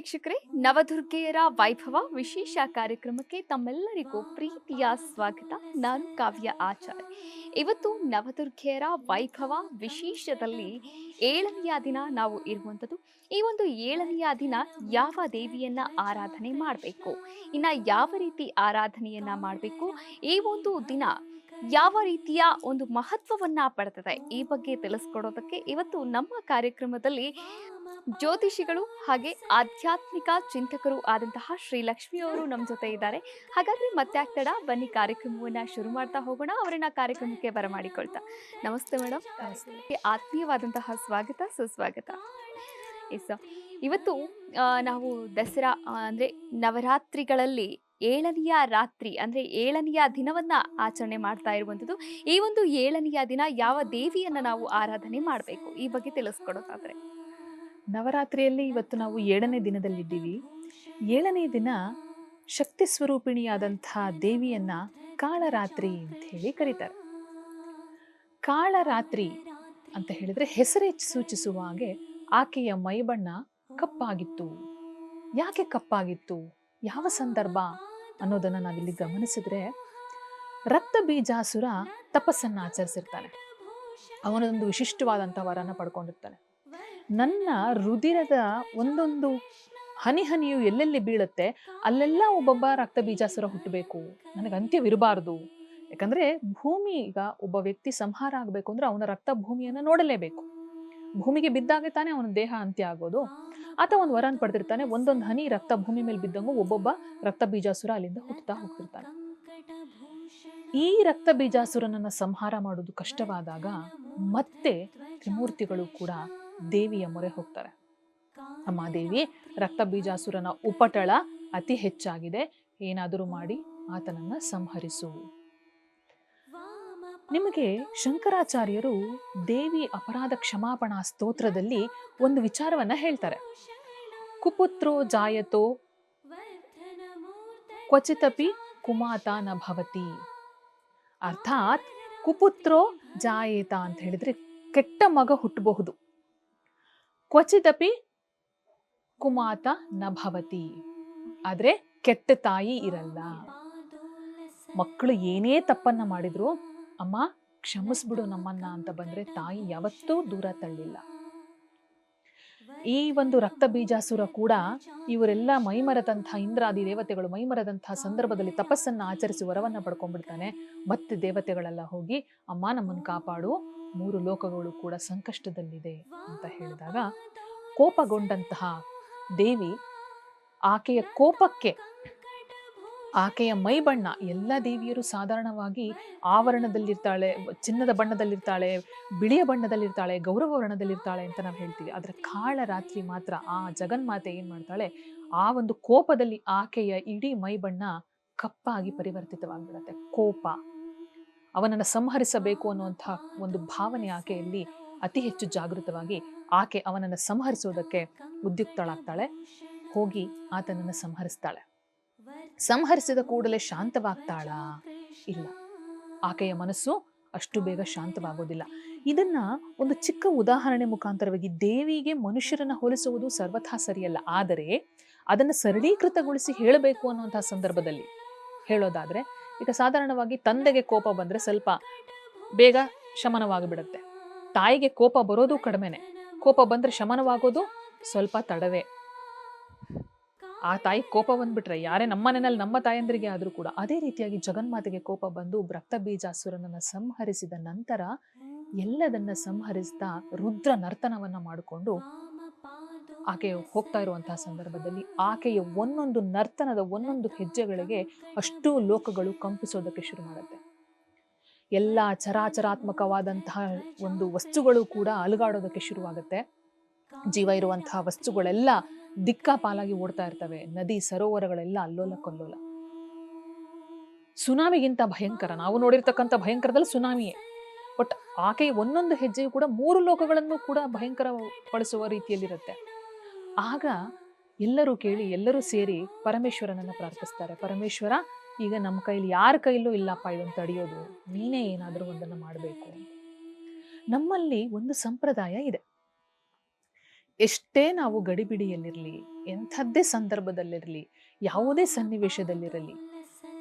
ವೀಕ್ಷಕರೇ, ನವದುರ್ಗೆಯರ ವೈಭವ ವಿಶೇಷ ಕಾರ್ಯಕ್ರಮಕ್ಕೆ ತಮ್ಮೆಲ್ಲರಿಗೂ ಪ್ರೀತಿಯ ಸ್ವಾಗತ. ನಾನು ಕಾವ್ಯ ಆಚಾರ್ಯ. ಇವತ್ತು ನವದುರ್ಗೆಯರ ವೈಭವ ವಿಶೇಷದಲ್ಲಿ 7ನೆಯ ದಿನ ನಾವು ಇರುವಂಥದ್ದು. ಈ ಒಂದು 7ನೆಯ ದಿನ ಯಾವ ದೇವಿಯನ್ನ ಆರಾಧನೆ ಮಾಡಬೇಕು, ಇನ್ನು ಯಾವ ರೀತಿ ಆರಾಧನೆಯನ್ನ ಮಾಡಬೇಕು, ಈ ಒಂದು ದಿನ ಯಾವ ರೀತಿಯ ಒಂದು ಮಹತ್ವವನ್ನ ಪಡೆದಿದೆ, ಈ ಬಗ್ಗೆ ತಿಳಿಸ್ಕೊಡೋದಕ್ಕೆ ಇವತ್ತು ನಮ್ಮ ಕಾರ್ಯಕ್ರಮದಲ್ಲಿ ಜ್ಯೋತಿಷಿಗಳು ಹಾಗೆ ಆಧ್ಯಾತ್ಮಿಕ ಚಿಂತಕರು ಆದಂತಹ ಶ್ರೀ ಲಕ್ಷ್ಮಿ ಅವರು ನಮ್ಮ ಜೊತೆ ಇದ್ದಾರೆ. ಹಾಗಾದ್ರೆ ಮತ್ತೆ ಆಗ್ತಡ ಬನ್ನಿ ಕಾರ್ಯಕ್ರಮವನ್ನ ಶುರು ಮಾಡ್ತಾ ಹೋಗೋಣ. ಅವರನ್ನ ಕಾರ್ಯಕ್ರಮಕ್ಕೆ ಬರಮಾಡಿಕೊಳ್ತಾ ನಮಸ್ತೆ ಮೇಡಮ್. ಆತ್ಮೀಯವಾದಂತಹ ಸ್ವಾಗತ, ಸುಸ್ವಾಗತ. ಎಸ್, ಇವತ್ತು ನಾವು ದಸರಾ ಅಂದ್ರೆ ನವರಾತ್ರಿಗಳಲ್ಲಿ 7ನೆಯ ರಾತ್ರಿ ಅಂದ್ರೆ 7ನೆಯ ದಿನವನ್ನ ಆಚರಣೆ ಮಾಡ್ತಾ ಇರುವಂಥದ್ದು. ಈ ಒಂದು 7ನೆಯ ದಿನ ಯಾವ ದೇವಿಯನ್ನ ನಾವು ಆರಾಧನೆ ಮಾಡಬೇಕು, ಈ ಬಗ್ಗೆ ತಿಳಿಸ್ಕೊಡೋದಾದ್ರೆ. ನವರಾತ್ರಿಯಲ್ಲಿ ಇವತ್ತು ನಾವು 7ನೇ ದಿನದಲ್ಲಿದ್ದೀವಿ. 7ನೇ ದಿನ ಶಕ್ತಿ ಸ್ವರೂಪಿಣಿಯಾದಂಥ ದೇವಿಯನ್ನ ಕಾಳರಾತ್ರಿ ಅಂತ ಹೇಳಿ ಕರೀತಾರೆ. ಕಾಳರಾತ್ರಿ ಅಂತ ಹೇಳಿದ್ರೆ ಹೆಸರೇ ಸೂಚಿಸುವ ಹಾಗೆ ಆಕೆಯ ಮೈಬಣ್ಣ ಕಪ್ಪಾಗಿತ್ತು. ಯಾಕೆ ಕಪ್ಪಾಗಿತ್ತು, ಯಾವ ಸಂದರ್ಭ ಅನ್ನೋದನ್ನ ನಾವಿಲ್ಲಿ ಗಮನಿಸಿದ್ರೆ, ರಕ್ತ ಬೀಜಾಸುರ ತಪಸ್ಸನ್ನ ಆಚರಿಸಿರ್ತಾನೆ. ಅವನೊಂದು ವಿಶಿಷ್ಟವಾದಂಥ ವರನ ಪಡ್ಕೊಂಡಿರ್ತಾನೆ. ನನ್ನ ರುಧಿರದ ಒಂದೊಂದು ಹನಿಯು ಎಲ್ಲೆಲ್ಲಿ ಬೀಳುತ್ತೆ ಅಲ್ಲೆಲ್ಲ ಒಬ್ಬೊಬ್ಬ ರಕ್ತ ಬೀಜಾಸುರ ಹುಟ್ಟಬೇಕು, ನನಗೆ ಅಂತ್ಯವಿರಬಾರ್ದು. ಯಾಕಂದ್ರೆ ಭೂಮಿ ಈಗ ಒಬ್ಬ ವ್ಯಕ್ತಿ ಸಂಹಾರ ಆಗ್ಬೇಕು ಅಂದ್ರೆ ಅವನ ರಕ್ತ ಭೂಮಿಯನ್ನ ನೋಡಲೇಬೇಕು. ಭೂಮಿಗೆ ಬಿದ್ದಾಗ ತಾನೇ ಅವನ ದೇಹ ಅಂತ್ಯ ಆಗೋದು. ಆತ ಒಂದು ವರನ್ ಪಡೆದಿರ್ತಾನೆ, ಒಂದೊಂದು ಹನಿ ರಕ್ತ ಭೂಮಿ ಮೇಲೆ ಬಿದ್ದಂಗೂ ಒಬ್ಬೊಬ್ಬ ರಕ್ತ ಬೀಜಾಸುರ ಅಲ್ಲಿಂದ ಹುಟ್ಟುತ್ತಾ ಹೋಗ್ತಿರ್ತಾನೆ. ಈ ರಕ್ತ ಬೀಜಾಸುರನನ್ನ ಸಂಹಾರ ಮಾಡೋದು ಕಷ್ಟವಾದಾಗ ಮತ್ತೆ ತ್ರಿಮೂರ್ತಿಗಳು ಕೂಡ ದೇವಿಯ ಮೊರೆ ಹೋಗ್ತಾರೆ. ಅಮ್ಮ ದೇವಿ, ರಕ್ತ ಬೀಜಾಸುರನ ಉಪಟಳ ಅತಿ ಹೆಚ್ಚಾಗಿದೆ, ಏನಾದರೂ ಮಾಡಿ ಆತನನ್ನ ಸಂಹರಿಸು. ನಿಮಗೆ ಶಂಕರಾಚಾರ್ಯರು ದೇವಿ ಅಪರಾಧ ಕ್ಷಮಾಪಣಾ ಸ್ತೋತ್ರದಲ್ಲಿ ಒಂದು ವಿಚಾರವನ್ನ ಹೇಳ್ತಾರೆ. ಕುಪುತ್ರೋ ಜಾಯತೋ ಕ್ವಚಿತಪಿ ಕುಮಾತ ನ ಭವತಿ. ಅರ್ಥಾತ್ ಕುಪುತ್ರೋ ಜಾಯೇತ ಅಂತ ಹೇಳಿದ್ರೆ ಕೆಟ್ಟ ಮಗ ಹುಟ್ಟಬಹುದು, ಕ್ವಚಿದಪಿ ಕುಮಾತ ನ ಭವತಿ, ಆದ್ರೆ ಕೆಟ್ಟ ತಾಯಿ ಇರಲ್ಲ. ಮಕ್ಕಳು ಏನೇ ತಪ್ಪನ್ನ ಮಾಡಿದ್ರು ಅಮ್ಮ ಕ್ಷಮಿಸ್ಬಿಡು ನಮ್ಮನ್ನ ಅಂತ ಬಂದ್ರೆ ತಾಯಿ ಯಾವತ್ತೂ ದೂರ ತಳ್ಳಿಲ್ಲ. ಈ ಒಂದು ರಕ್ತ ಬೀಜಾಸುರ ಕೂಡ ಇವರೆಲ್ಲ ಮೈಮರೆದಂತಹ ಇಂದ್ರಾದಿ ದೇವತೆಗಳು ಮೈಮರೆದಂತಹ ಸಂದರ್ಭದಲ್ಲಿ ತಪಸ್ಸನ್ನ ಆಚರಿಸಿ ವರವನ್ನ ಪಡ್ಕೊಂಡ್ಬಿಡ್ತಾನೆ. ಮತ್ತೆ ದೇವತೆಗಳೆಲ್ಲ ಹೋಗಿ ಅಮ್ಮ ನಮ್ಮನ್ನು ಕಾಪಾಡು, 3 ಲೋಕಗಳು ಕೂಡ ಸಂಕಷ್ಟದಲ್ಲಿದೆ ಅಂತ ಹೇಳಿದಾಗ ಕೋಪಗೊಂಡಂತಹ ದೇವಿ ಆಕೆಯ ಕೋಪಕ್ಕೆ ಆಕೆಯ ಮೈ ಬಣ್ಣ, ಎಲ್ಲ ದೇವಿಯರು ಸಾಧಾರಣವಾಗಿ ಆವರಣದಲ್ಲಿರ್ತಾಳೆ, ಚಿನ್ನದ ಬಣ್ಣದಲ್ಲಿರ್ತಾಳೆ, ಬಿಳಿಯ ಬಣ್ಣದಲ್ಲಿರ್ತಾಳೆ, ಗೌರವ ವರ್ಣದಲ್ಲಿರ್ತಾಳೆ ಅಂತ ನಾವು ಹೇಳ್ತೀವಿ. ಆದ್ರೆ ಕಾಳರಾತ್ರಿ ಮಾತ್ರ ಆ ಜಗನ್ಮಾತೆ ಏನ್ ಮಾಡ್ತಾಳೆ, ಆ ಒಂದು ಕೋಪದಲ್ಲಿ ಆಕೆಯ ಇಡೀ ಮೈ ಬಣ್ಣ ಕಪ್ಪಾಗಿ ಪರಿವರ್ತಿತವಾಗಿಬಿಡತ್ತೆ. ಕೋಪ, ಅವನನ್ನು ಸಂಹರಿಸಬೇಕು ಅನ್ನುವಂಥ ಒಂದು ಭಾವನೆ ಆಕೆಯಲ್ಲಿ ಅತಿ ಹೆಚ್ಚು ಜಾಗೃತವಾಗಿ ಆಕೆ ಅವನನ್ನು ಸಂಹರಿಸೋದಕ್ಕೆ ಉದ್ಯುಕ್ತಳಾಗ್ತಾಳೆ. ಹೋಗಿ ಆತನನ್ನು ಸಂಹರಿಸ್ತಾಳೆ. ಸಂಹರಿಸಿದ ಕೂಡಲೇ ಶಾಂತವಾಗ್ತಾಳ? ಇಲ್ಲ, ಆಕೆಯ ಮನಸ್ಸು ಅಷ್ಟು ಬೇಗ ಶಾಂತವಾಗೋದಿಲ್ಲ. ಇದನ್ನ ಒಂದು ಚಿಕ್ಕ ಉದಾಹರಣೆ ಮುಖಾಂತರವಾಗಿ ದೇವಿಗೆ ಮನುಷ್ಯರನ್ನ ಹೋಲಿಸುವುದು ಸರ್ವಥಾ ಸರಿಯಲ್ಲ. ಆದರೆ ಅದನ್ನು ಸರಳೀಕೃತಗೊಳಿಸಿ ಹೇಳಬೇಕು ಅನ್ನುವಂತಹ ಸಂದರ್ಭದಲ್ಲಿ ಹೇಳೋದಾದ್ರೆ, ಈಗ ಸಾಧಾರಣವಾಗಿ ತಂದೆಗೆ ಕೋಪ ಬಂದ್ರೆ ಸ್ವಲ್ಪ ಬೇಗ ಶಮನವಾಗಿಬಿಡುತ್ತೆ. ತಾಯಿಗೆ ಕೋಪ ಬರೋದು ಕಡಿಮೆನೆ, ಕೋಪ ಬಂದ್ರೆ ಶಮನವಾಗೋದು ಸ್ವಲ್ಪ ತಡವೇ. ಆ ತಾಯಿ ಕೋಪ ಬಂದ್ಬಿಟ್ರೆ ಯಾರೇ ನಮ್ಮನೆಯಲ್ಲಿ ನಮ್ಮ ತಾಯಂದ್ರಿಗೆ ಆದ್ರೂ ಕೂಡ ಅದೇ ರೀತಿಯಾಗಿ ಜಗನ್ಮಾತೆಗೆ ಕೋಪ ಬಂದು ರಕ್ತ ಬೀಜಾಸುರನನ್ನ ಸಂಹರಿಸಿದ ನಂತರ ಎಲ್ಲದನ್ನ ಸಂಹರಿಸ್ತಾ ರುದ್ರ ನರ್ತನವನ್ನ ಮಾಡಿಕೊಂಡು ಆಕೆ ಹೋಗ್ತಾ ಇರುವಂತಹ ಸಂದರ್ಭದಲ್ಲಿ ಆಕೆಯ ಒಂದೊಂದು ನರ್ತನದ ಒಂದೊಂದು ಹೆಜ್ಜೆಗಳಿಗೆ ಅಷ್ಟೂ ಲೋಕಗಳು ಕಂಪಿಸೋದಕ್ಕೆ ಶುರು ಮಾಡುತ್ತೆ. ಎಲ್ಲ ಚರಾಚರಾತ್ಮಕವಾದಂತಹ ಒಂದು ವಸ್ತುಗಳು ಕೂಡ ಅಲುಗಾಡೋದಕ್ಕೆ ಶುರುವಾಗುತ್ತೆ. ಜೀವ ಇರುವಂತಹ ವಸ್ತುಗಳೆಲ್ಲ ದಿಕ್ಕಾಪಾಲಾಗಿ ಓಡ್ತಾ ಇರ್ತವೆ. ನದಿ ಸರೋವರಗಳೆಲ್ಲ ಅಲ್ಲೋಲ ಕೊಲ್ಲೋಲ. ಸುನಾಮಿಗಿಂತ ಭಯಂಕರ, ನಾವು ನೋಡಿರ್ತಕ್ಕಂಥ ಭಯಂಕರದಲ್ಲಿ ಸುನಾಮಿಯೇ. ಬಟ್ ಆಕೆಯ ಒಂದೊಂದು ಹೆಜ್ಜೆಯು ಕೂಡ 3 ಲೋಕಗಳನ್ನು ಕೂಡ ಭಯಂಕರಗೊಳಿಸುವ ರೀತಿಯಲ್ಲಿರುತ್ತೆ. ಆಗ ಎಲ್ಲರೂ ಕೇಳಿ ಎಲ್ಲರೂ ಸೇರಿ ಪರಮೇಶ್ವರನನ್ನ ಪ್ರಾರ್ಥಿಸ್ತಾರೆ. ಪರಮೇಶ್ವರ, ಈಗ ನಮ್ಮ ಕೈಲಿ ಯಾರ ಕೈಲೂ ಇಲ್ಲಪ್ಪ ಇದನ್ನು ತಡೆಯೋದು, ನೀನೇ ಏನಾದರೂ ಒಂದನ್ನು ಮಾಡಬೇಕು. ನಮ್ಮಲ್ಲಿ ಒಂದು ಸಂಪ್ರದಾಯ ಇದೆ. ಎಷ್ಟೇ ನಾವು ಗಡಿಬಿಡಿಯಲ್ಲಿರಲಿ, ಎಂಥದ್ದೇ ಸಂದರ್ಭದಲ್ಲಿರಲಿ, ಯಾವುದೇ ಸನ್ನಿವೇಶದಲ್ಲಿರಲಿ,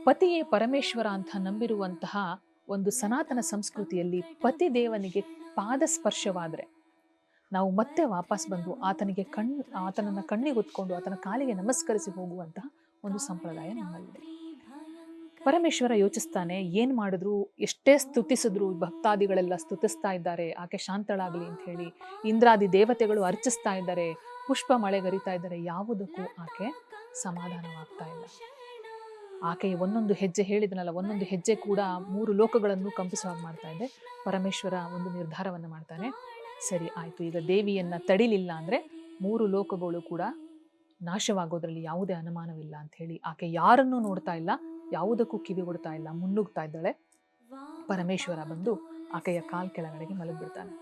ಪತಿಯೇ ಪರಮೇಶ್ವರ ಅಂತ ನಂಬಿರುವಂತಹ ಒಂದು ಸನಾತನ ಸಂಸ್ಕೃತಿಯಲ್ಲಿ ಪತಿ ದೇವನಿಗೆ ಪಾದ ಸ್ಪರ್ಶವಾದರೆ ನಾವು ಮತ್ತೆ ವಾಪಸ್ ಬಂದು ಆತನನ್ನ ಕಣ್ಣಿಗೊತ್ಕೊಂಡು ಆತನ ಕಾಲಿಗೆ ನಮಸ್ಕರಿಸಿ ಹೋಗುವಂತಹ ಒಂದು ಸಂಪ್ರದಾಯ ನಮ್ಮಲ್ಲಿದೆ. ಪರಮೇಶ್ವರ ಯೋಚಿಸ್ತಾನೆ, ಏನ್ ಮಾಡಿದ್ರು, ಎಷ್ಟೇ ಸ್ತುತಿಸಿದ್ರು, ಭಕ್ತಾದಿಗಳೆಲ್ಲ ಸ್ತುತಿಸ್ತಾ ಇದ್ದಾರೆ, ಆಕೆ ಶಾಂತಳಾಗ್ಲಿ ಅಂತ ಹೇಳಿ, ಇಂದ್ರಾದಿ ದೇವತೆಗಳು ಅರ್ಚಿಸ್ತಾ ಇದ್ದಾರೆ, ಪುಷ್ಪ ಮಳೆಗರಿತಾ ಇದ್ದಾರೆ, ಯಾವುದಕ್ಕೂ ಆಕೆ ಸಮಾಧಾನವಾಗ್ತಾ ಇಲ್ಲ. ಆಕೆ ಒಂದೊಂದು ಹೆಜ್ಜೆ ಹೇಳಿದನಲ್ಲ, ಒಂದೊಂದು ಹೆಜ್ಜೆ ಕೂಡ 3 ಲೋಕಗಳನ್ನು ಕಂಪಿಸುವಾಗ ಮಾಡ್ತಾ ಇದೆ. ಪರಮೇಶ್ವರ ಒಂದು ನಿರ್ಧಾರವನ್ನು ಮಾಡ್ತಾನೆ, ಸರಿ ಆಯ್ತು, ಈಗ ದೇವಿಯನ್ನ ತಡಿಲಿಲ್ಲ ಅಂದ್ರೆ 3 ಲೋಕಗಳು ಕೂಡ ನಾಶವಾಗೋದ್ರಲ್ಲಿ ಯಾವುದೇ ಅನುಮಾನವಿಲ್ಲ ಅಂತ ಹೇಳಿ ಆಕೆ ಯಾರನ್ನೂ ನೋಡ್ತಾ ಇಲ್ಲ, ಯಾವುದಕ್ಕೂ ಕಿವಿ ಕೊಡ್ತಾ ಇಲ್ಲ, ಮುನ್ನುಗ್ತಾ ಇದ್ದಾಳೆ. ಪರಮೇಶ್ವರ ಬಂದು ಆಕೆಯ ಕಾಲ್ ಕೆಳಗಡೆಗೆ ಮಲಗಿಬಿಡ್ತಾನೆ.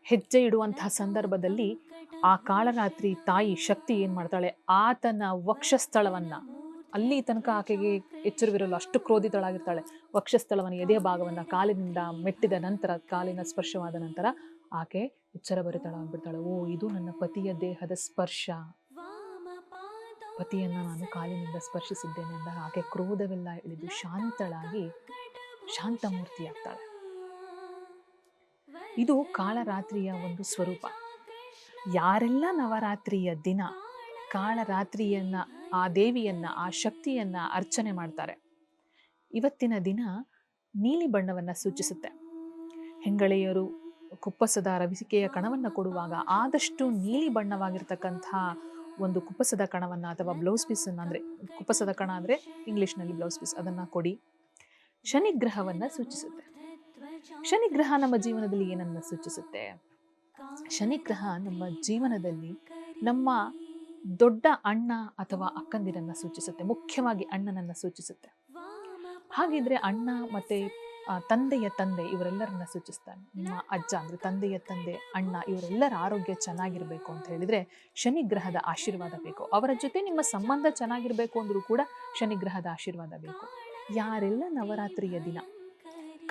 ಹೆಜ್ಜೆ ಇಡುವಂತಹ ಸಂದರ್ಭದಲ್ಲಿ ಆ ಕಾಳರಾತ್ರಿ ತಾಯಿ ಶಕ್ತಿ ಏನ್ ಮಾಡ್ತಾಳೆ, ಆತನ ವಕ್ಷಸ್ಥಳವನ್ನ, ಅಲ್ಲಿ ತನಕ ಆಕೆಗೆ ಎಚ್ಚರವಿರಲು ಅಷ್ಟು ಕ್ರೋಧಿತಳಾಗಿರ್ತಾಳೆ, ವಕ್ಷಸ್ಥಳವನ್ನ, ಎದೆಯ ಭಾಗವನ್ನ ಕಾಲಿನಿಂದ ಮೆಟ್ಟಿದ ನಂತರ, ಕಾಲಿನ ಸ್ಪರ್ಶವಾದ ನಂತರ ಆಕೆ ಎಚ್ಚರಭರಿತಳಾಗ್ಬಿಡ್ತಾಳೆ. ಓ, ಇದು ನನ್ನ ಪತಿಯ ದೇಹದ ಸ್ಪರ್ಶ, ಪತಿಯನ್ನ ನಾನು ಕಾಲಿನಿಂದ ಸ್ಪರ್ಶಿಸಿದ್ದೇನೆ ಅಂದಾಗ ಆಕೆ ಕ್ರೋಧವೆಲ್ಲ ಇಳಿದು ಶಾಂತಳಾಗಿ ಶಾಂತಮೂರ್ತಿಯಾಗ್ತಾಳೆ. ಇದು ಕಾಳರಾತ್ರಿಯ ಒಂದು ಸ್ವರೂಪ. ಯಾರೆಲ್ಲ ನವರಾತ್ರಿಯ ದಿನ ಕಾಳರಾತ್ರಿಯನ್ನ, ಆ ದೇವಿಯನ್ನ, ಆ ಶಕ್ತಿಯನ್ನ ಅರ್ಚನೆ ಮಾಡ್ತಾರೆ, ಇವತ್ತಿನ ದಿನ ನೀಲಿ ಬಣ್ಣವನ್ನ ಸೂಚಿಸುತ್ತೆ. ಹೆಂಗಳೆಯರು ಕುಪ್ಪಸದ ರವಿಕೆಯ ಕಣವನ್ನ ಕೊಡುವಾಗ ಆದಷ್ಟು ನೀಲಿ ಬಣ್ಣವಾಗಿರ್ತಕ್ಕಂಥ ಒಂದು ಕುಪ್ಪಸದ ಕಣವನ್ನ ಅಥವಾ ಬ್ಲೌಸ್ ಪೀಸ್ ಅನ್ನ, ಅಂದ್ರೆ ಕುಪ್ಪಸದ ಕಣ ಅಂದ್ರೆ ಇಂಗ್ಲಿಷ್ನಲ್ಲಿ ಬ್ಲೌಸ್ ಪೀಸ್, ಅದನ್ನ ಕೊಡಿ. ಶನಿಗ್ರಹವನ್ನ ಸೂಚಿಸುತ್ತೆ. ಶನಿಗ್ರಹ ನಮ್ಮ ಜೀವನದಲ್ಲಿ ಏನನ್ನ ಸೂಚಿಸುತ್ತೆ? ಶನಿಗ್ರಹ ನಮ್ಮ ಜೀವನದಲ್ಲಿ ನಮ್ಮ ದೊಡ್ಡ ಅಣ್ಣ ಅಥವಾ ಅಕ್ಕಂದಿರನ್ನ ಸೂಚಿಸುತ್ತೆ, ಮುಖ್ಯವಾಗಿ ಅಣ್ಣನನ್ನ ಸೂಚಿಸುತ್ತೆ. ಹಾಗಿದ್ರೆ ಅಣ್ಣ ಮತ್ತೆ ತಂದೆಯ ತಂದೆ ಇವರೆಲ್ಲರನ್ನ ಸೂಚಿಸ್ತಾನೆ. ನಿಮ್ಮ ಅಜ್ಜ ಅಂದ್ರೆ ತಂದೆಯ ತಂದೆ, ಅಣ್ಣ, ಇವರೆಲ್ಲರ ಆರೋಗ್ಯ ಚೆನ್ನಾಗಿರ್ಬೇಕು ಅಂತ ಹೇಳಿದ್ರೆ ಶನಿಗ್ರಹದ ಆಶೀರ್ವಾದ ಬೇಕು. ಅವರ ಜೊತೆ ನಿಮ್ಮ ಸಂಬಂಧ ಚೆನ್ನಾಗಿರ್ಬೇಕು ಅಂದ್ರೂ ಕೂಡ ಶನಿಗ್ರಹದ ಆಶೀರ್ವಾದ ಬೇಕು. ಯಾರೆಲ್ಲ ನವರಾತ್ರಿಯ ದಿನ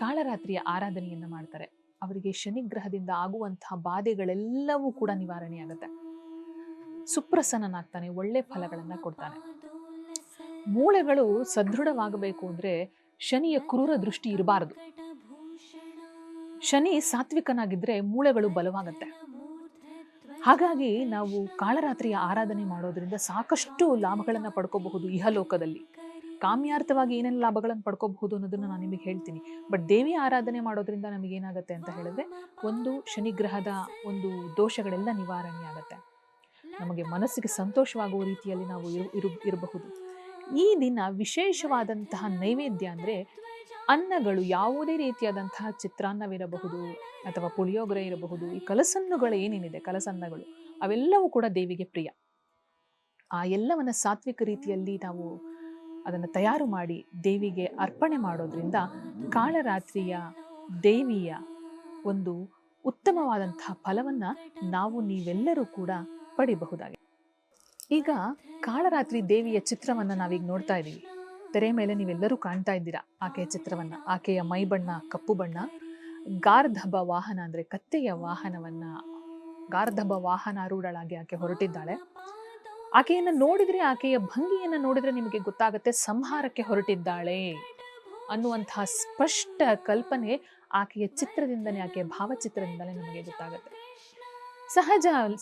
ಕಾಳರಾತ್ರಿಯ ಆರಾಧನೆಯನ್ನ ಮಾಡ್ತಾರೆ, ಅವರಿಗೆ ಶನಿಗ್ರಹದಿಂದ ಆಗುವಂತಹ ಬಾಧೆಗಳೆಲ್ಲವೂ ಕೂಡ ನಿವಾರಣೆಯಾಗುತ್ತೆ. ಸುಪ್ರಸನ್ನನಾಗ್ತಾನೆ, ಒಳ್ಳೆ ಫಲಗಳನ್ನ ಕೊಡ್ತಾನೆ. ಮೂಳೆಗಳು ಸದೃಢವಾಗಬೇಕು ಅಂದ್ರೆ ಶನಿಯ ಕ್ರೂರ ದೃಷ್ಟಿ ಇರಬಾರದು. ಶನಿ ಸಾತ್ವಿಕನಾಗಿದ್ರೆ ಮೂಳೆಗಳು ಬಲವಾಗತ್ತೆ. ಹಾಗಾಗಿ ನಾವು ಕಾಳರಾತ್ರಿಯ ಆರಾಧನೆ ಮಾಡೋದ್ರಿಂದ ಸಾಕಷ್ಟು ಲಾಭಗಳನ್ನ ಪಡ್ಕೋಬಹುದು. ಇಹಲೋಕದಲ್ಲಿ ಕಾಮ್ಯಾರ್ಥವಾಗಿ ಏನೆಲ್ಲ ಲಾಭಗಳನ್ನು ಪಡ್ಕೋಬಹುದು ಅನ್ನೋದನ್ನ ನಾನು ನಿಮಗೆ ಹೇಳ್ತೀನಿ. ಬಟ್ ದೇವಿಯ ಆರಾಧನೆ ಮಾಡೋದ್ರಿಂದ ನಮಗೇನಾಗತ್ತೆ ಅಂತ ಹೇಳಿದ್ರೆ, ಒಂದು ಶನಿಗ್ರಹದ ಒಂದು ದೋಷಗಳೆಲ್ಲ ನಿವಾರಣೆ ಆಗತ್ತೆ. ನಮಗೆ ಮನಸ್ಸಿಗೆ ಸಂತೋಷವಾಗುವ ರೀತಿಯಲ್ಲಿ ನಾವು ಇರಬಹುದು. ಈ ದಿನ ವಿಶೇಷವಾದಂತಹ ನೈವೇದ್ಯ ಅಂದ್ರೆ ಅನ್ನಗಳು, ಯಾವುದೇ ರೀತಿಯಾದಂತಹ ಚಿತ್ರಾನ್ನವಿರಬಹುದು ಅಥವಾ ಪುಳಿಯೋಗರೆ ಇರಬಹುದು, ಈ ಕಲಸನ್ನುಗಳು ಏನೇನಿದೆ, ಕಲಸನ್ನಗಳು ಅವೆಲ್ಲವೂ ಕೂಡ ದೇವಿಗೆ ಪ್ರಿಯ. ಆ ಎಲ್ಲವನ್ನ ಸಾತ್ವಿಕ ರೀತಿಯಲ್ಲಿ ನಾವು ಅದನ್ನು ತಯಾರು ಮಾಡಿ ದೇವಿಗೆ ಅರ್ಪಣೆ ಮಾಡೋದ್ರಿಂದ ಕಾಳರಾತ್ರಿಯ ದೇವಿಯ ಒಂದು ಉತ್ತಮವಾದಂತಹ ಫಲವನ್ನ ನೀವೆಲ್ಲರೂ ಕೂಡ ಪಡಿಬಹುದಾಗಿದೆ. ಈಗ ಕಾಳರಾತ್ರಿ ದೇವಿಯ ಚಿತ್ರವನ್ನ ನಾವೀಗ ನೋಡ್ತಾ ಇದ್ದೀವಿ. ತೆರೆ ಮೇಲೆ ನೀವೆಲ್ಲರೂ ಕಾಣ್ತಾ ಇದ್ದೀರಾ ಆಕೆಯ ಚಿತ್ರವನ್ನ. ಆಕೆಯ ಮೈ ಬಣ್ಣ ಕಪ್ಪು ಬಣ್ಣ, ಗಾರ್ಧಬ ವಾಹನ ಅಂದ್ರೆ ಕತ್ತೆಯ ವಾಹನವನ್ನ, ಗಾರ್ಧಬ ವಾಹನಾರೂಢಳಾಗಿ ಆಕೆ ಹೊರಟಿದ್ದಾಳೆ. ಆಕೆಯನ್ನ ನೋಡಿದ್ರೆ, ಆಕೆಯ ಭಂಗಿಯನ್ನ ನೋಡಿದ್ರೆ ನಿಮಗೆ ಗೊತ್ತಾಗುತ್ತೆ ಸಂಹಾರಕ್ಕೆ ಹೊರಟಿದ್ದಾಳೆ ಅನ್ನುವಂತಹ ಸ್ಪಷ್ಟ ಕಲ್ಪನೆ ಆಕೆಯ ಚಿತ್ರದಿಂದನೇ, ಆಕೆಯ ಭಾವಚಿತ್ರದಿಂದಲೇ ನಮಗೆ ಗೊತ್ತಾಗುತ್ತೆ.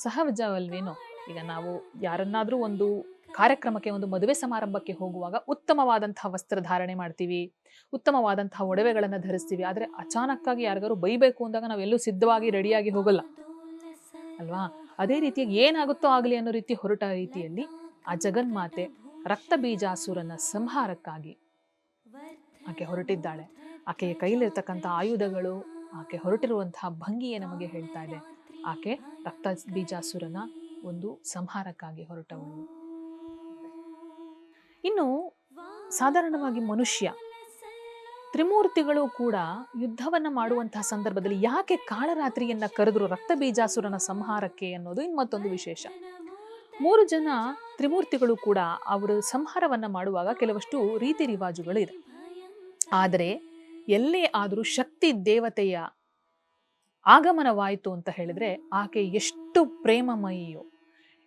ಸಹಜವಲ್ವೇನೋ? ಈಗ ನಾವು ಯಾರನ್ನಾದ್ರೂ ಒಂದು ಕಾರ್ಯಕ್ರಮಕ್ಕೆ, ಒಂದು ಮದುವೆ ಸಮಾರಂಭಕ್ಕೆ ಹೋಗುವಾಗ ಉತ್ತಮವಾದಂತಹ ವಸ್ತ್ರ ಧಾರಣೆ ಮಾಡ್ತೀವಿ, ಉತ್ತಮವಾದಂತಹ ಒಡವೆಗಳನ್ನ ಧರಿಸ್ತೀವಿ. ಆದ್ರೆ ಅಚಾನಕ್ಕಾಗಿ ಯಾರಿಗಾರು ಬೈಬೇಕು ಅಂದಾಗ ನಾವೆಲ್ಲೂ ಸಿದ್ಧವಾಗಿ ರೆಡಿಯಾಗಿ ಹೋಗಲ್ಲ ಅಲ್ವಾ? ಅದೇ ರೀತಿಯಾಗಿ ಏನಾಗುತ್ತೋ ಆಗ್ಲಿ ಅನ್ನೋ ರೀತಿ ಹೊರಟ ರೀತಿಯಲ್ಲಿ ಆ ಜಗನ್ಮಾತೆ ರಕ್ತ ಬೀಜಾಸುರನ ಸಂಹಾರಕ್ಕಾಗಿ ಆಕೆ ಹೊರಟಿದ್ದಾಳೆ. ಆಕೆಯ ಕೈಲಿರ್ತಕ್ಕಂಥ ಆಯುಧಗಳು, ಆಕೆ ಹೊರಟಿರುವಂತಹ ಭಂಗಿಯೇ ನಮಗೆ ಹೇಳ್ತಾ ಇದೆ, ಆಕೆ ರಕ್ತ ಬೀಜಾಸುರನ ಒಂದು ಸಂಹಾರಕ್ಕಾಗಿ ಹೊರಟವಳು. ಇನ್ನು ಸಾಧಾರಣವಾಗಿ ಮನುಷ್ಯ, ತ್ರಿಮೂರ್ತಿಗಳು ಕೂಡ ಯುದ್ಧವನ್ನ ಮಾಡುವಂತಹ ಸಂದರ್ಭದಲ್ಲಿ ಯಾಕೆ ಕಾಳರಾತ್ರಿಯನ್ನ ಕರೆದ್ರು ರಕ್ತ ಬೀಜಾಸುರನ ಸಂಹಾರಕ್ಕೆ ಅನ್ನೋದು ಇನ್ನು ಮತ್ತೊಂದು ವಿಶೇಷ. 3 ಜನ ತ್ರಿಮೂರ್ತಿಗಳು ಕೂಡ ಅವರು ಸಂಹಾರವನ್ನ ಮಾಡುವಾಗ ಕೆಲವಷ್ಟು ರೀತಿ ರಿವಾಜುಗಳು ಇದೆ. ಆದರೆ ಎಲ್ಲೇ ಆದರೂ ಶಕ್ತಿ ದೇವತೆಯ ಆಗಮನವಾಯಿತು ಅಂತ ಹೇಳಿದ್ರೆ ಆಕೆ ಎಷ್ಟು ಪ್ರೇಮಮಯಿಯೋ,